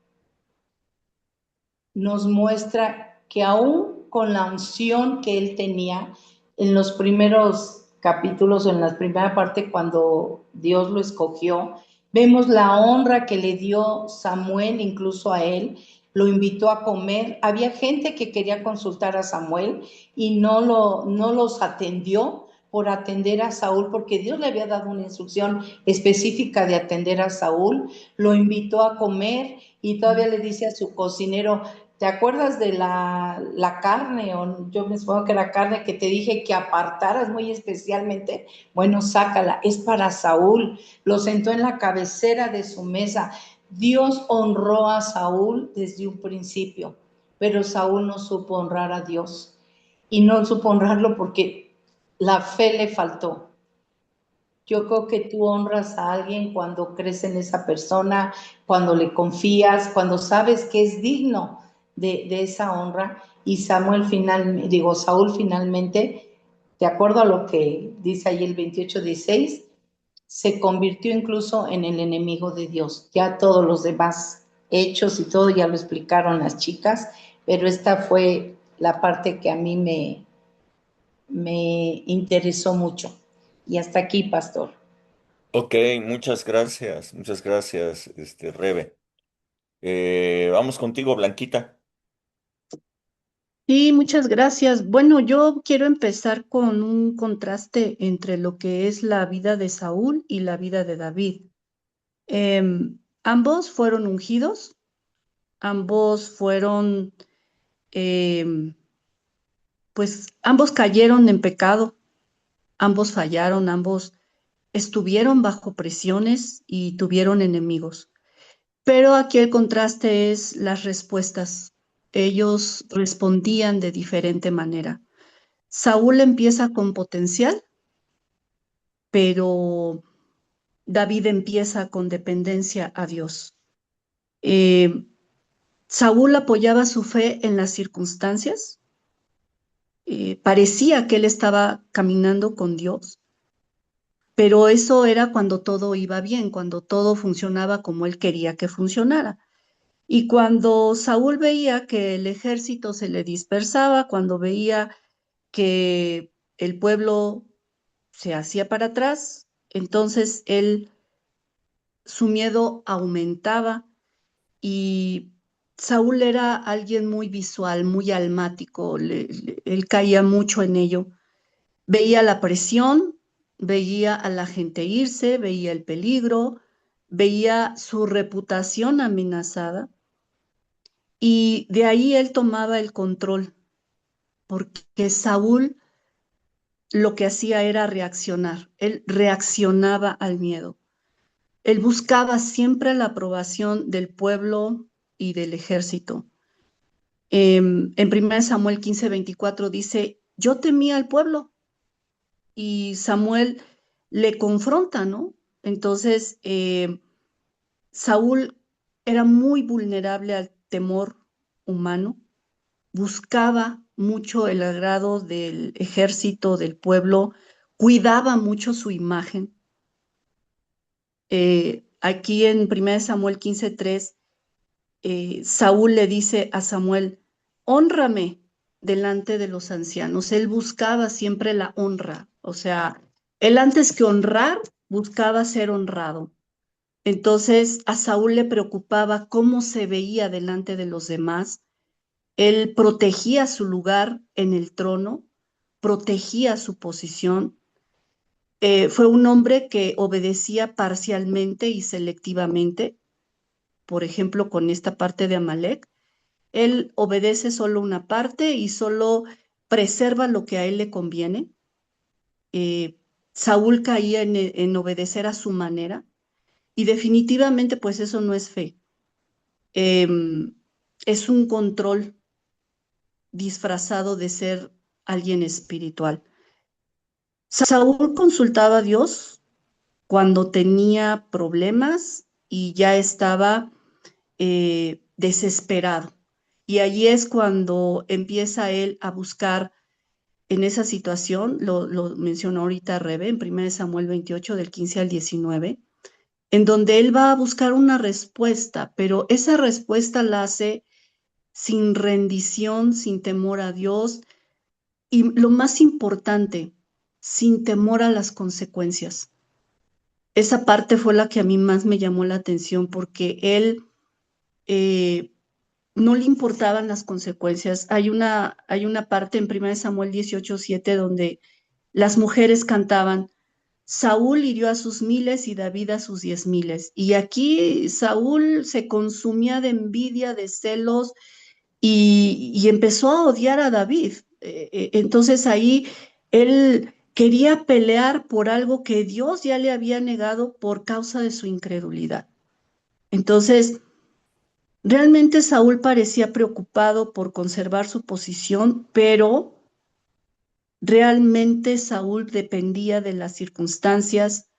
nos muestra que aún con la unción que él tenía en los primeros capítulos, en la primera parte, cuando Dios lo escogió, vemos la honra que le dio Samuel incluso a él, lo invitó a comer. Había gente que quería consultar a Samuel y no los atendió por atender a Saúl, porque Dios le había dado una instrucción específica de atender a Saúl. Lo invitó a comer y todavía le dice a su cocinero, ¿te acuerdas de la carne? O yo me supongo que era carne que te dije que apartaras muy especialmente. Bueno, sácala, es para Saúl. Lo sentó en la cabecera de su mesa. Dios honró a Saúl desde un principio, pero Saúl no supo honrar a Dios. Y no supo honrarlo porque la fe le faltó. Yo creo que tú honras a alguien cuando crees en esa persona, cuando le confías, cuando sabes que es digno de esa honra. Y Saúl finalmente, de acuerdo a lo que dice ahí el 28:16, se convirtió incluso en el enemigo de Dios. Ya todos los demás hechos y todo ya lo explicaron las chicas, pero esta fue la parte que a mí me interesó mucho. Y hasta aquí, pastor. Ok, muchas gracias, Rebe. Vamos contigo, Blanquita. Sí, muchas gracias. Bueno, yo quiero empezar con un contraste entre lo que es la vida de Saúl y la vida de David. Ambos fueron ungidos, ambos fueron, em, pues ambos cayeron en pecado, ambos fallaron, ambos estuvieron bajo presiones y tuvieron enemigos. Pero aquí el contraste es las respuestas. Ellos respondían de diferente manera. Saúl empieza con potencial, pero David empieza con dependencia a Dios. Eh, Saúl apoyaba su fe en las circunstancias, parecía que él estaba caminando con Dios, pero eso era cuando todo iba bien, cuando todo funcionaba como él quería que funcionara. Y cuando Saúl veía que el ejército se le dispersaba, cuando veía que el pueblo se hacía para atrás, entonces su miedo aumentaba y Saúl era alguien muy visual, muy almático, él caía mucho en ello. Veía la presión, veía a la gente irse, veía el peligro, veía su reputación amenazada y de ahí él tomaba el control, porque Saúl lo que hacía era reaccionar, él reaccionaba al miedo. Él buscaba siempre la aprobación del pueblo y del ejército. En 1 Samuel 15:24 dice, yo temía al pueblo y Samuel le confronta, ¿no? Entonces, Saúl era muy vulnerable al temor humano, buscaba mucho el agrado del ejército, del pueblo, cuidaba mucho su imagen. Aquí en 1 Samuel 15:3, Saúl le dice a Samuel, hónrame delante de los ancianos. Él buscaba siempre la honra, o sea, él antes que honrar, buscaba ser honrado. Entonces a Saúl le preocupaba cómo se veía delante de los demás. Él protegía su lugar en el trono, protegía su posición. Fue un hombre que obedecía parcialmente y selectivamente, por ejemplo, con esta parte de Amalek. Él obedece solo una parte y solo preserva lo que a él le conviene. Eh, Saúl caía en obedecer a su manera y definitivamente pues eso no es fe. Es un control disfrazado de ser alguien espiritual. Saúl consultaba a Dios cuando tenía problemas y ya estaba desesperado. Y allí es cuando empieza él a buscar en esa situación, lo mencionó ahorita Rebe, en 1 Samuel 28, del 15 al 19, en donde él va a buscar una respuesta, pero esa respuesta la hace sin rendición, sin temor a Dios y lo más importante, sin temor a las consecuencias. Esa parte fue la que a mí más me llamó la atención porque él no le importaban las consecuencias. Hay una parte en 1 Samuel 18:7 donde las mujeres cantaban, Saúl hirió a sus miles y David a sus 10,000. Y aquí Saúl se consumía de envidia, de celos y empezó a odiar a David. Entonces ahí él quería pelear por algo que Dios ya le había negado por causa de su incredulidad. Entonces, realmente Saúl parecía preocupado por conservar su posición, pero realmente Saúl dependía de las circunstancias,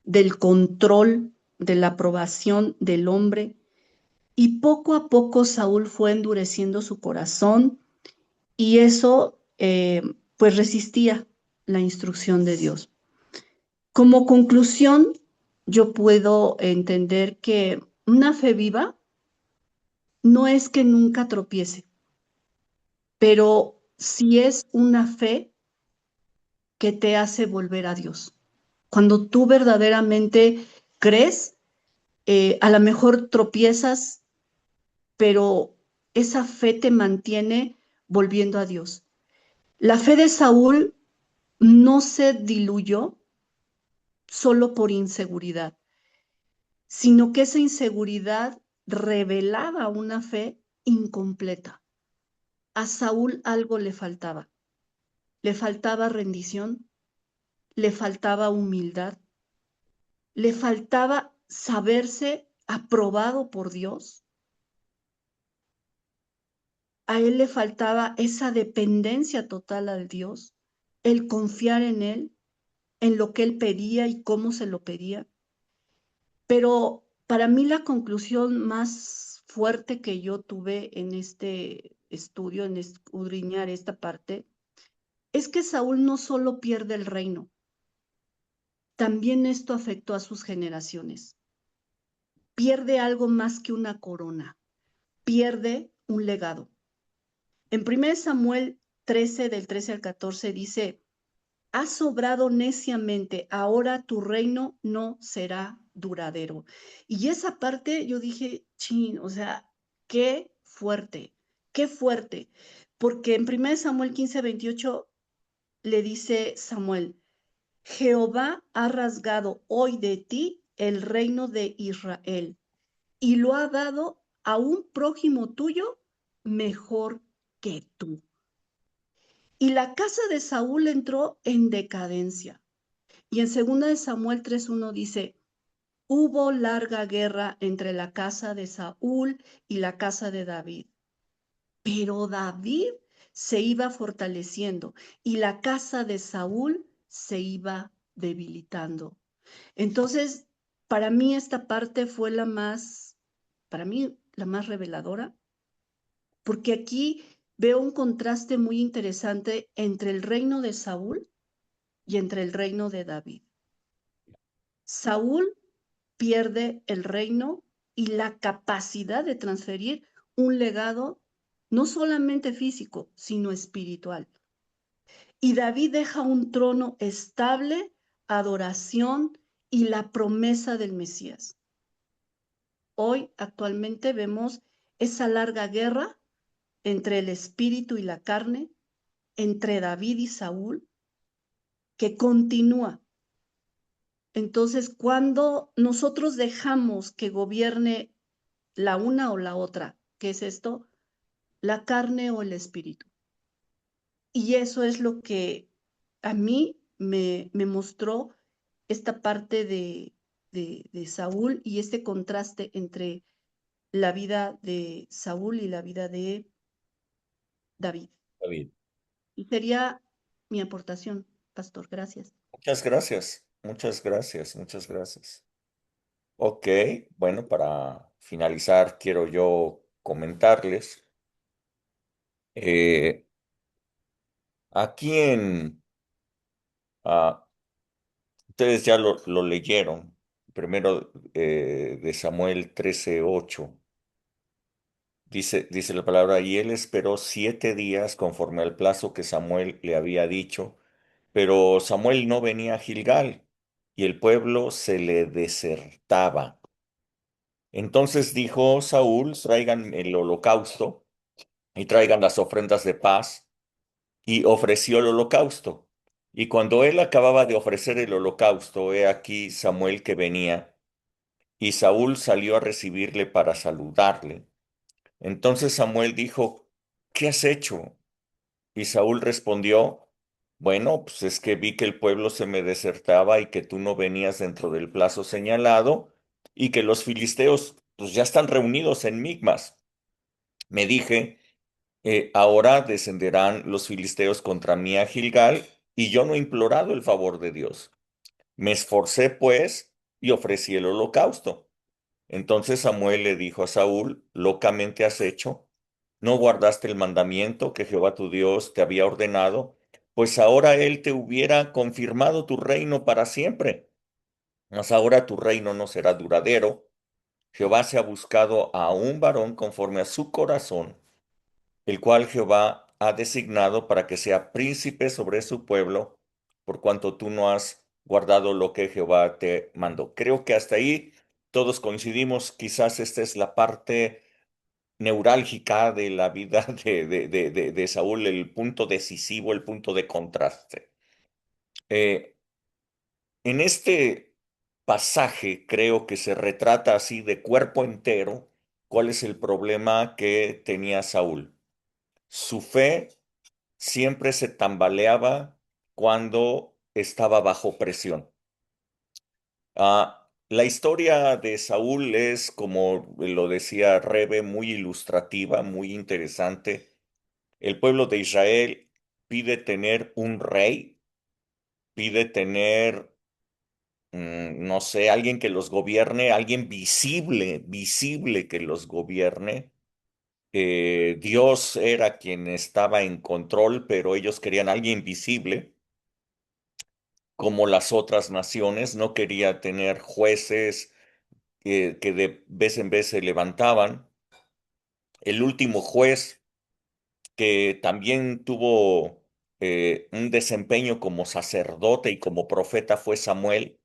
del control, de la aprobación del hombre, y poco a poco Saúl fue endureciendo su corazón y eso pues resistía la instrucción de Dios. Como conclusión, yo puedo entender que una fe viva no es que nunca tropiece, pero sí es una fe que te hace volver a Dios. Cuando tú verdaderamente crees, a lo mejor tropiezas, pero esa fe te mantiene volviendo a Dios. La fe de Saúl no se diluyó solo por inseguridad, sino que esa inseguridad revelaba una fe incompleta. A Saúl algo le faltaba rendición, le faltaba humildad, le faltaba saberse aprobado por Dios. A él le faltaba esa dependencia total al Dios, el confiar en él, en lo que él pedía y cómo se lo pedía. Pero para mí la conclusión más fuerte que yo tuve en este estudio, en escudriñar esta parte, es que Saúl no solo pierde el reino, también esto afectó a sus generaciones. Pierde algo más que una corona, pierde un legado. En 1 Samuel 13, del 13 al 14 dice, has obrado neciamente, ahora tu reino no será duradero. Y esa parte yo dije, chin, o sea, qué fuerte, porque en 1 Samuel 15, 28 le dice Samuel, Jehová ha rasgado hoy de ti el reino de Israel y lo ha dado a un prójimo tuyo mejor que tú. Y la casa de Saúl entró en decadencia. Y en 2 Samuel 3:1 dice, hubo larga guerra entre la casa de Saúl y la casa de David. Pero David se iba fortaleciendo y la casa de Saúl se iba debilitando. Entonces, para mí esta parte fue la más reveladora, porque aquí veo un contraste muy interesante entre el reino de Saúl y entre el reino de David. Saúl pierde el reino y la capacidad de transferir un legado no solamente físico, sino espiritual. Y David deja un trono estable, adoración y la promesa del Mesías. Hoy actualmente vemos esa larga guerra entre el espíritu y la carne, entre David y Saúl, que continúa. Entonces, cuando nosotros dejamos que gobierne la una o la otra, ¿qué es esto? La carne o el espíritu. Y eso es lo que a mí me mostró esta parte de Saúl y este contraste entre la vida de Saúl y la vida de David. David. Y sería mi aportación, pastor. Gracias. Muchas gracias, muchas gracias, muchas gracias. Ok, bueno, para finalizar, quiero yo comentarles. eh, aquí ah, ustedes ya lo leyeron, primero de Samuel 13:8. Dice la palabra, y él esperó 7 días conforme al plazo que Samuel le había dicho, pero Samuel no venía a Gilgal y el pueblo se le desertaba. Entonces dijo Saúl, traigan el holocausto y traigan las ofrendas de paz, y ofreció el holocausto. Y cuando él acababa de ofrecer el holocausto, he aquí Samuel que venía, y Saúl salió a recibirle para saludarle. Entonces Samuel dijo, ¿qué has hecho? Y Saúl respondió, bueno, pues es que vi que el pueblo se me desertaba y que tú no venías dentro del plazo señalado y que los filisteos pues ya están reunidos en Migmas. Me dije, ahora descenderán los filisteos contra mí a Gilgal y yo no he implorado el favor de Dios. Me esforcé pues y ofrecí el holocausto. Entonces Samuel le dijo a Saúl, locamente has hecho, no guardaste el mandamiento que Jehová tu Dios te había ordenado, pues ahora él te hubiera confirmado tu reino para siempre. Mas ahora tu reino no será duradero. Jehová se ha buscado a un varón conforme a su corazón, el cual Jehová ha designado para que sea príncipe sobre su pueblo, por cuanto tú no has guardado lo que Jehová te mandó. Creo que hasta ahí todos coincidimos, quizás esta es la parte neurálgica de la vida de Saúl, el punto decisivo, el punto de contraste. Eh, en este pasaje creo que se retrata así de cuerpo entero cuál es el problema que tenía Saúl. Su fe siempre se tambaleaba cuando estaba bajo presión. La historia de Saúl es, como lo decía Rebe, muy ilustrativa, muy interesante. El pueblo de Israel pide tener un rey, pide tener, no sé, alguien que los gobierne, alguien visible, visible que los gobierne. Dios era quien estaba en control, pero ellos querían alguien visible, como las otras naciones. No quería tener jueces que de vez en vez se levantaban. El último juez que también tuvo un desempeño como sacerdote y como profeta fue Samuel.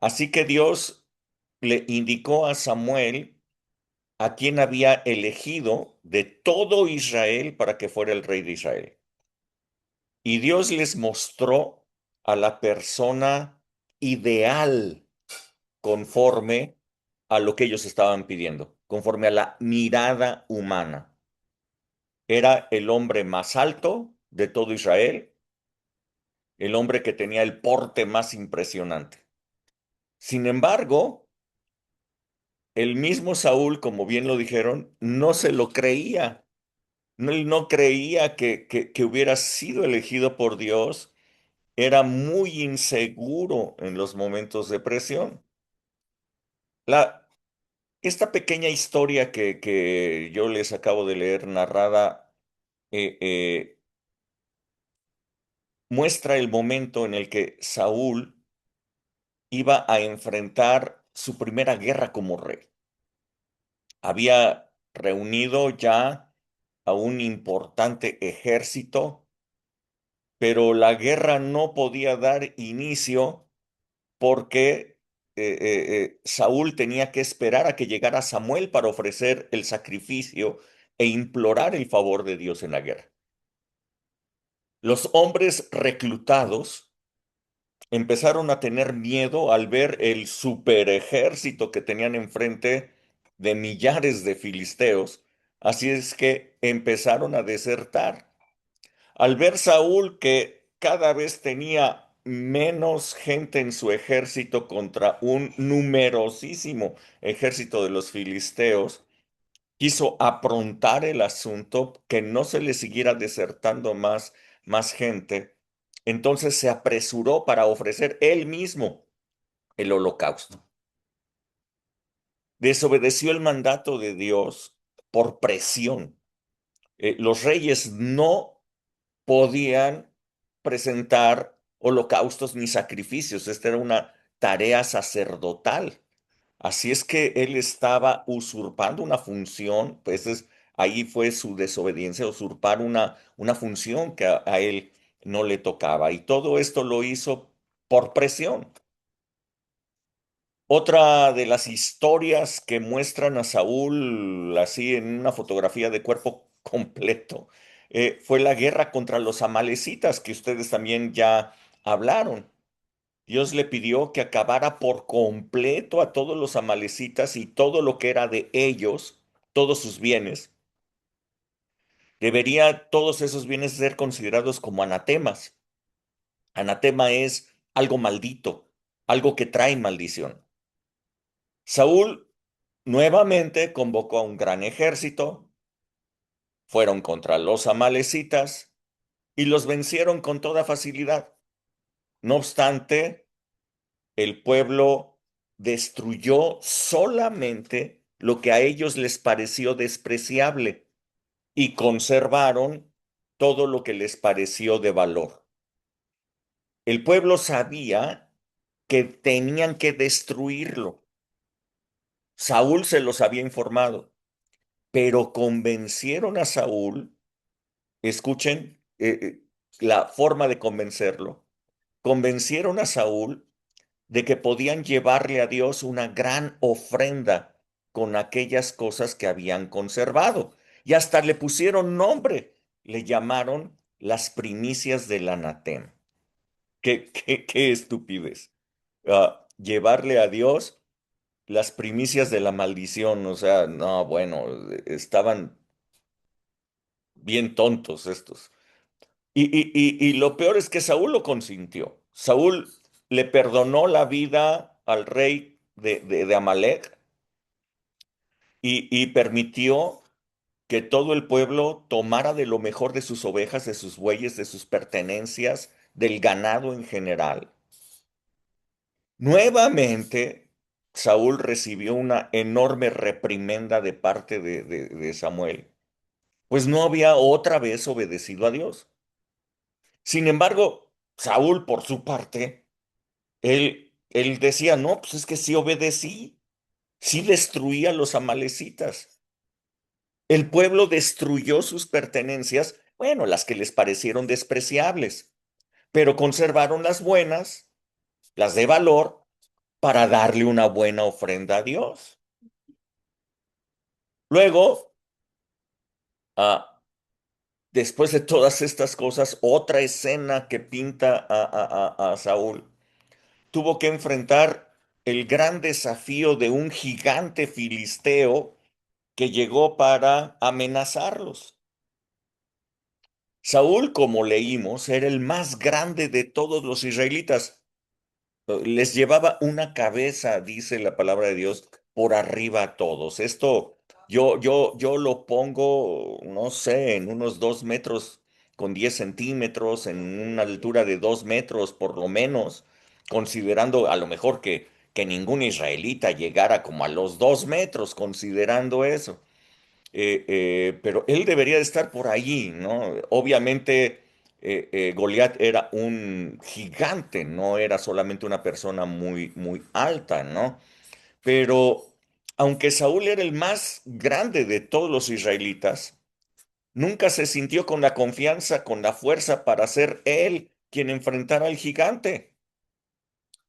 Así que Dios le indicó a Samuel a quien había elegido de todo Israel para que fuera el rey de Israel. Y Dios les mostró a la persona ideal conforme a lo que ellos estaban pidiendo, conforme a la mirada humana. Era el hombre más alto de todo Israel, el hombre que tenía el porte más impresionante. Sin embargo, el mismo Saúl, como bien lo dijeron, no se lo creía. No, él no creía que hubiera sido elegido por Dios. Era muy inseguro en los momentos de presión. La, esta pequeña historia que yo les acabo de leer, narrada, eh, eh, muestra el momento en el que Saúl iba a enfrentar su primera guerra como rey. Había reunido ya a un importante ejército, pero la guerra no podía dar inicio porque Saúl tenía que esperar a que llegara Samuel para ofrecer el sacrificio e implorar el favor de Dios en la guerra. Los hombres reclutados empezaron a tener miedo al ver el super ejército que tenían enfrente de millares de filisteos, así es que empezaron a desertar. Al ver Saúl que cada vez tenía menos gente en su ejército contra un numerosísimo ejército de los filisteos, quiso aprontar el asunto, que no se le siguiera desertando más gente. Entonces se apresuró para ofrecer él mismo el holocausto. Desobedeció el mandato de Dios por presión. Los reyes no podían presentar holocaustos ni sacrificios. Esta era una tarea sacerdotal. Así es que él estaba usurpando una función, pues ahí fue su desobediencia, usurpar una función que a él no le tocaba. Y todo esto lo hizo por presión. Otra de las historias que muestran a Saúl así en una fotografía de cuerpo completo fue la guerra contra los amalecitas, que ustedes también ya hablaron. Dios le pidió que acabara por completo a todos los amalecitas y todo lo que era de ellos, todos sus bienes. Debería todos esos bienes ser considerados como anatemas. Anatema es algo maldito, algo que trae maldición. Saúl nuevamente convocó a un gran ejército, fueron contra los amalecitas y los vencieron con toda facilidad. No obstante, el pueblo destruyó solamente lo que a ellos les pareció despreciable y conservaron todo lo que les pareció de valor. El pueblo sabía que tenían que destruirlo. Saúl se los había informado, pero convencieron a Saúl, escuchen la forma de convencerlo, convencieron a Saúl de que podían llevarle a Dios una gran ofrenda con aquellas cosas que habían conservado. Y hasta le pusieron nombre, le llamaron las primicias del anatema. Qué estupidez. Llevarle a Dios las primicias de la maldición, o sea, no, bueno, estaban bien tontos estos. Y lo peor es que Saúl lo consintió. Saúl le perdonó la vida al rey de Amalek y permitió que todo el pueblo tomara de lo mejor de sus ovejas, de sus bueyes, de sus pertenencias, del ganado en general. Nuevamente, Saúl recibió una enorme reprimenda de parte de Samuel, pues no había otra vez obedecido a Dios. Sin embargo, Saúl, por su parte, él decía, no, pues es que sí obedecí, sí destruí a los amalecitas. El pueblo destruyó sus pertenencias, bueno, las que les parecieron despreciables, pero conservaron las buenas, las de valor, para darle una buena ofrenda a Dios. Luego, ah, después de todas estas cosas, otra escena que pinta a Saúl, tuvo que enfrentar el gran desafío de un gigante filisteo que llegó para amenazarlos. Saúl, como leímos, era el más grande de todos los israelitas. Les llevaba una cabeza, dice la palabra de Dios, por arriba a todos. Esto yo lo pongo, no sé, en unos 2 metros con 10 centímetros, en una altura de 2 metros por lo menos, considerando a lo mejor que ningún israelita llegara como a los 2 metros, considerando eso. Pero él debería de estar por allí, ¿no? Obviamente, Goliat era un gigante, no era solamente una persona muy alta, ¿no? Pero aunque Saúl era el más grande de todos los israelitas, nunca se sintió con la confianza, con la fuerza para ser él quien enfrentara al gigante.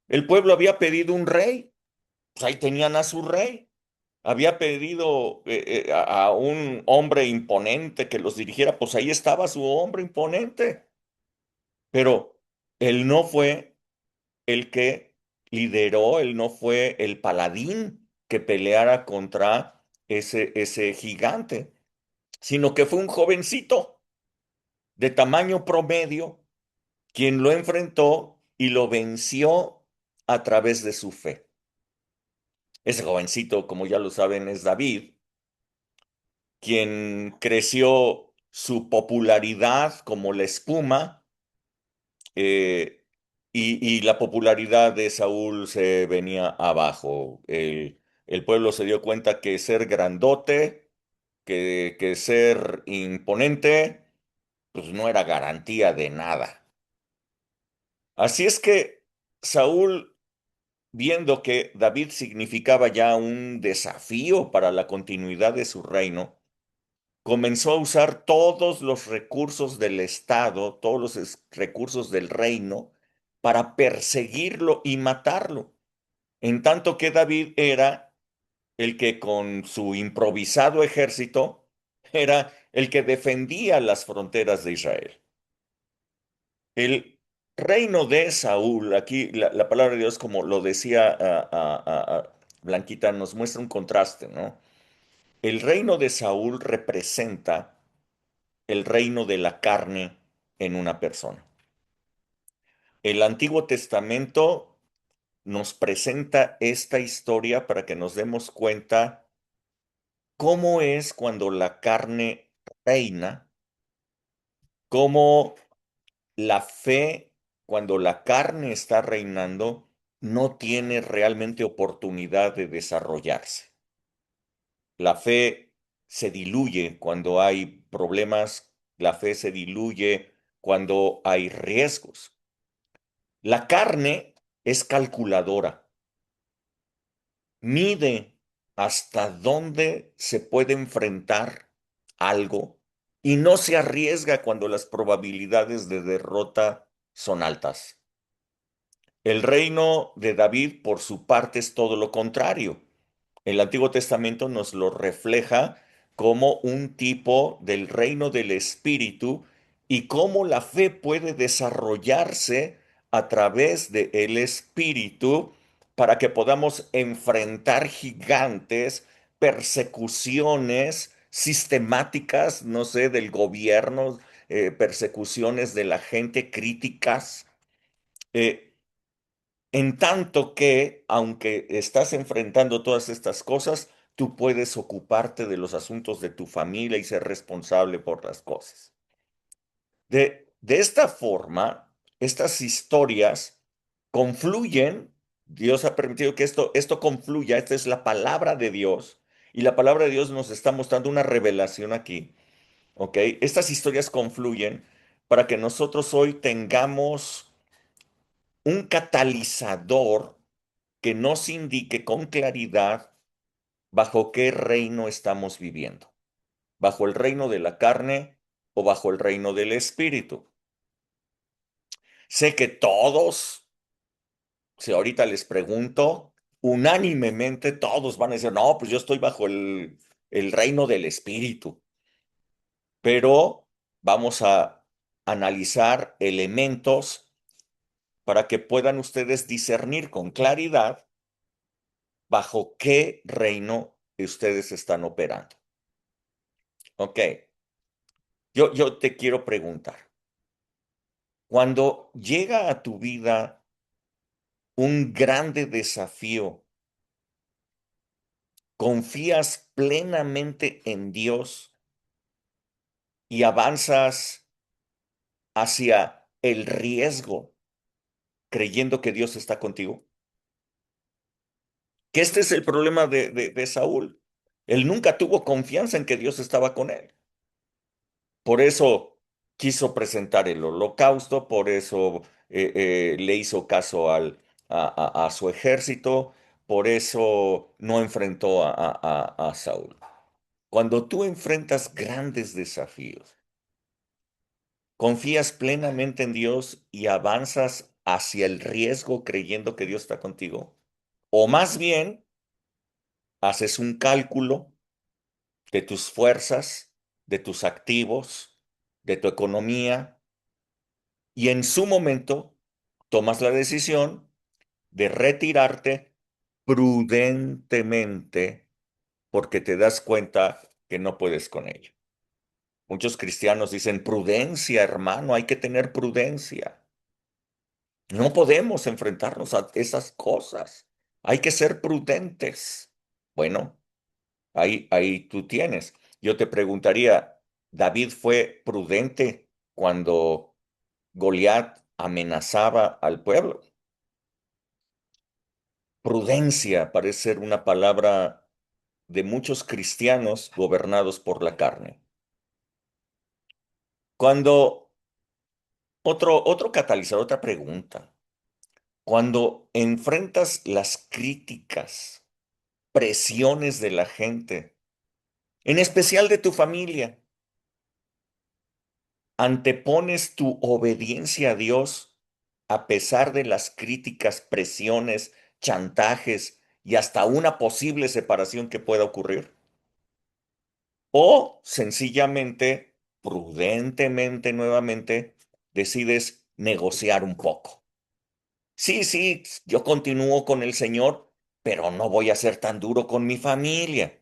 El pueblo había pedido un rey, pues ahí tenían a su rey. Había pedido a un hombre imponente que los dirigiera, pues ahí estaba su hombre imponente. Pero él no fue el que lideró, él no fue el paladín que peleara contra ese gigante, sino que fue un jovencito de tamaño promedio quien lo enfrentó y lo venció a través de su fe. Ese jovencito, como ya lo saben, es David. quien creció su popularidad como la espuma, eh, y la popularidad de Saúl se venía abajo. El pueblo se dio cuenta que ser grandote, que ser imponente, pues no era garantía de nada. Así es que Saúl, viendo que David significaba ya un desafío para la continuidad de su reino, comenzó a usar todos los recursos del Estado, todos los recursos del reino, para perseguirlo y matarlo. En tanto que David era el que con su improvisado ejército era el que defendía las fronteras de Israel. El reino de Saúl, aquí la palabra de Dios, como lo decía Blanquita, nos muestra un contraste, ¿no? El reino de Saúl representa el reino de la carne en una persona. El Antiguo Testamento nos presenta esta historia para que nos demos cuenta cómo es cuando la carne reina, cómo la fe, cuando la carne está reinando, no tiene realmente oportunidad de desarrollarse. La fe se diluye cuando hay problemas, la fe se diluye cuando hay riesgos. La carne es calculadora, mide hasta dónde se puede enfrentar algo y no se arriesga cuando las probabilidades de derrota son altas. El reino de David, por su parte, es todo lo contrario. El Antiguo Testamento nos lo refleja como un tipo del reino del Espíritu y cómo la fe puede desarrollarse a través del Espíritu para que podamos enfrentar gigantes, persecuciones sistemáticas, no sé, del gobierno, persecuciones de la gente, críticas. eh, en tanto que, aunque estás enfrentando todas estas cosas, tú puedes ocuparte de los asuntos de tu familia y ser responsable por las cosas. De esta forma, estas historias confluyen. Dios ha permitido que esto confluya. Esta es la palabra de Dios. Y la palabra de Dios nos está mostrando una revelación aquí. ¿Ok? Estas historias confluyen para que nosotros hoy tengamos un catalizador que nos indique con claridad bajo qué reino estamos viviendo, bajo el reino de la carne o bajo el reino del espíritu. Sé que todos, si ahorita les pregunto, unánimemente todos van a decir, no, pues yo estoy bajo el reino del espíritu, pero vamos a analizar elementos para que puedan ustedes discernir con claridad bajo qué reino ustedes están operando. Ok, yo te quiero preguntar, cuando llega a tu vida un grande desafío, ¿confías plenamente en Dios y avanzas hacia el riesgo creyendo que Dios está contigo? Que este es el problema de Saúl. Él nunca tuvo confianza en que Dios estaba con él. Por eso quiso presentar el holocausto, por eso le hizo caso a su ejército, por eso no enfrentó a Saúl. Cuando tú enfrentas grandes desafíos, confías plenamente en Dios y avanzas hacia el riesgo creyendo que Dios está contigo, o más bien haces un cálculo de tus fuerzas, de tus activos, de tu economía, y en su momento tomas la decisión de retirarte prudentemente porque te das cuenta que no puedes con ello. Muchos cristianos dicen, prudencia, hermano, hay que tener prudencia. No podemos enfrentarnos a esas cosas. Hay que ser prudentes. Bueno, ahí tú tienes. Yo te preguntaría, ¿David fue prudente cuando Goliat amenazaba al pueblo? Prudencia parece ser una palabra de muchos cristianos gobernados por la carne. Cuando otro catalizador, otra pregunta. Cuando enfrentas las críticas, presiones de la gente, en especial de tu familia, antepones tu obediencia a Dios a pesar de las críticas, presiones, chantajes y hasta una posible separación que pueda ocurrir. O sencillamente, prudentemente, nuevamente, decides negociar un poco. Sí, sí, yo continúo con el Señor, pero no voy a ser tan duro con mi familia.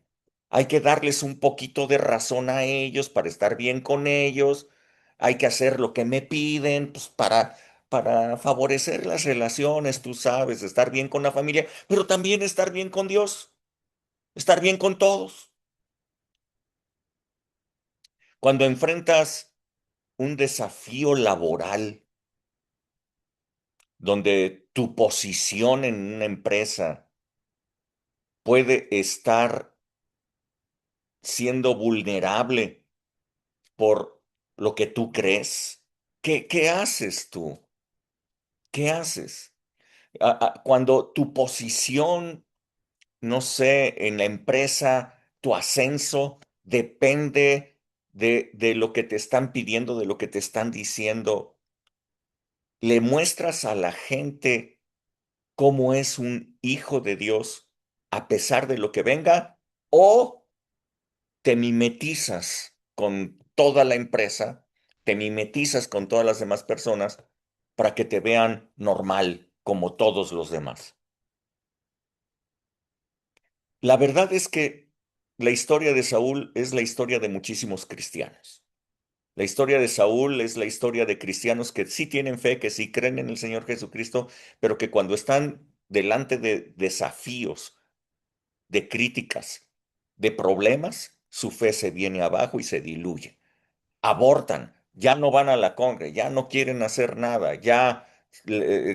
Hay que darles un poquito de razón a ellos para estar bien con ellos. Hay que hacer lo que me piden, pues para favorecer las relaciones, tú sabes, estar bien con la familia, pero también estar bien con Dios, estar bien con todos. Cuando enfrentas un desafío laboral donde tu posición en una empresa puede estar siendo vulnerable por lo que tú crees, ¿qué haces tú? ¿Qué haces? Cuando tu posición, no sé, en la empresa, tu ascenso depende de lo que te están pidiendo, de lo que te están diciendo, le muestras a la gente cómo es un hijo de Dios a pesar de lo que venga, o te mimetizas con toda la empresa, te mimetizas con todas las demás personas para que te vean normal como todos los demás. La verdad es que la historia de Saúl es la historia de muchísimos cristianos. La historia de Saúl es la historia de cristianos que sí tienen fe, que sí creen en el Señor Jesucristo, pero que cuando están delante de desafíos, de críticas, de problemas, su fe se viene abajo y se diluye. Abortan, ya no van a la congre, ya no quieren hacer nada, ya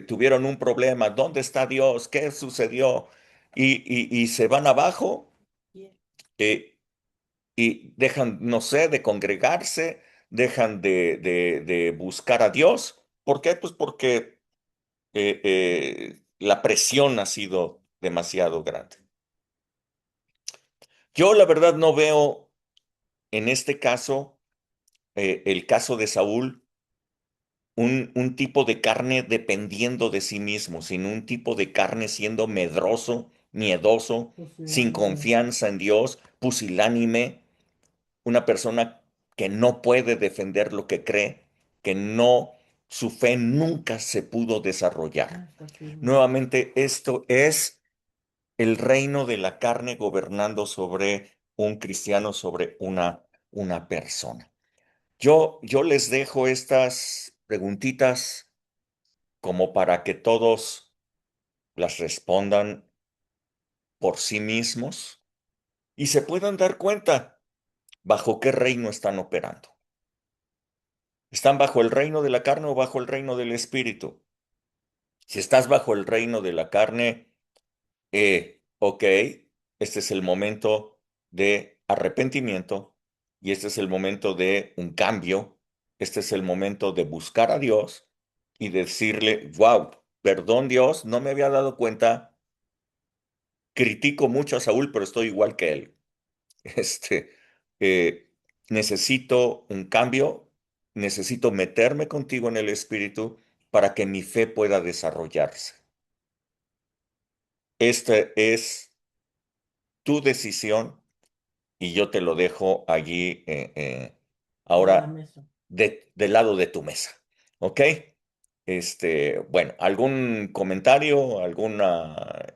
tuvieron un problema, ¿dónde está Dios? ¿Qué sucedió? Y se van abajo eh, y dejan, no sé, de congregarse, dejan de buscar a Dios. ¿Por qué? Pues porque la presión ha sido demasiado grande. Yo la verdad no veo en este caso, el caso de Saúl, un tipo de carne dependiendo de sí mismo, sino un tipo de carne siendo medroso, miedoso, sin confianza en Dios, pusilánime, una persona que no puede defender lo que cree, que no, su fe nunca se pudo desarrollar. Nuevamente, esto es el reino de la carne gobernando sobre un cristiano, sobre una persona. Yo les dejo estas preguntitas como para que todos las respondan por sí mismos y se puedan dar cuenta bajo qué reino están operando. ¿Están bajo el reino de la carne o bajo el reino del espíritu? Si estás bajo el reino de la carne, ok, este es el momento de arrepentimiento y este es el momento de un cambio, este es el momento de buscar a Dios y decirle, wow, perdón Dios, no me había dado cuenta, critico mucho a Saúl, pero estoy igual que él. Este, eh, necesito un cambio, necesito meterme contigo en el espíritu para que mi fe pueda desarrollarse. Esta es tu decisión y yo te lo dejo allí ahora del lado de tu mesa. ¿Ok? Bueno, ¿algún comentario, alguna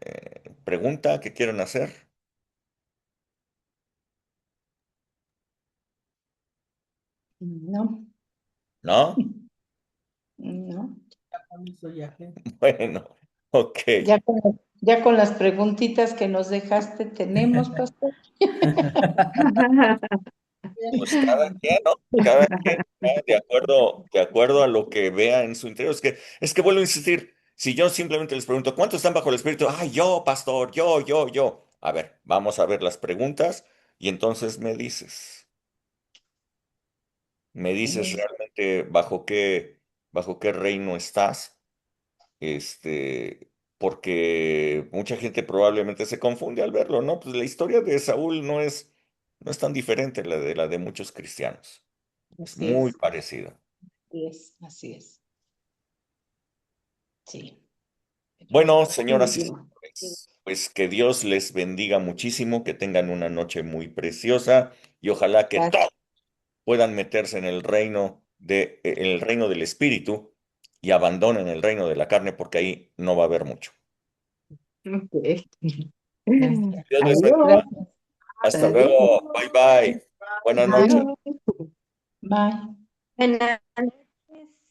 pregunta que quieran hacer? No, ¿No? no. Bueno, ok. Ya con Ya con las preguntitas que nos dejaste tenemos, pastor. Pues cada quien, ¿no? Cada quien de acuerdo a lo que vea en su interior. Es que vuelvo a insistir, si yo simplemente les pregunto, ¿cuántos están bajo el Espíritu? Ay, yo, pastor, yo. A ver, vamos a ver las preguntas y entonces me dices realmente bajo qué reino estás, porque mucha gente probablemente se confunde al verlo, ¿no? Pues la historia de Saúl no es tan diferente a la de muchos cristianos. Es Así muy es, parecido. así es. Sí. Bueno, señoras y Definitivo. señores, pues que Dios les bendiga muchísimo, que tengan una noche muy preciosa y ojalá que Gracias. todos puedan meterse en el reino del espíritu y abandonen el reino de la carne porque ahí no va a haber mucho. Ok. Gracias. Dios les bendiga. Adiós. Gracias. Hasta Adiós. luego. Bye bye. Buenas noches. Bye. Bye. Buenas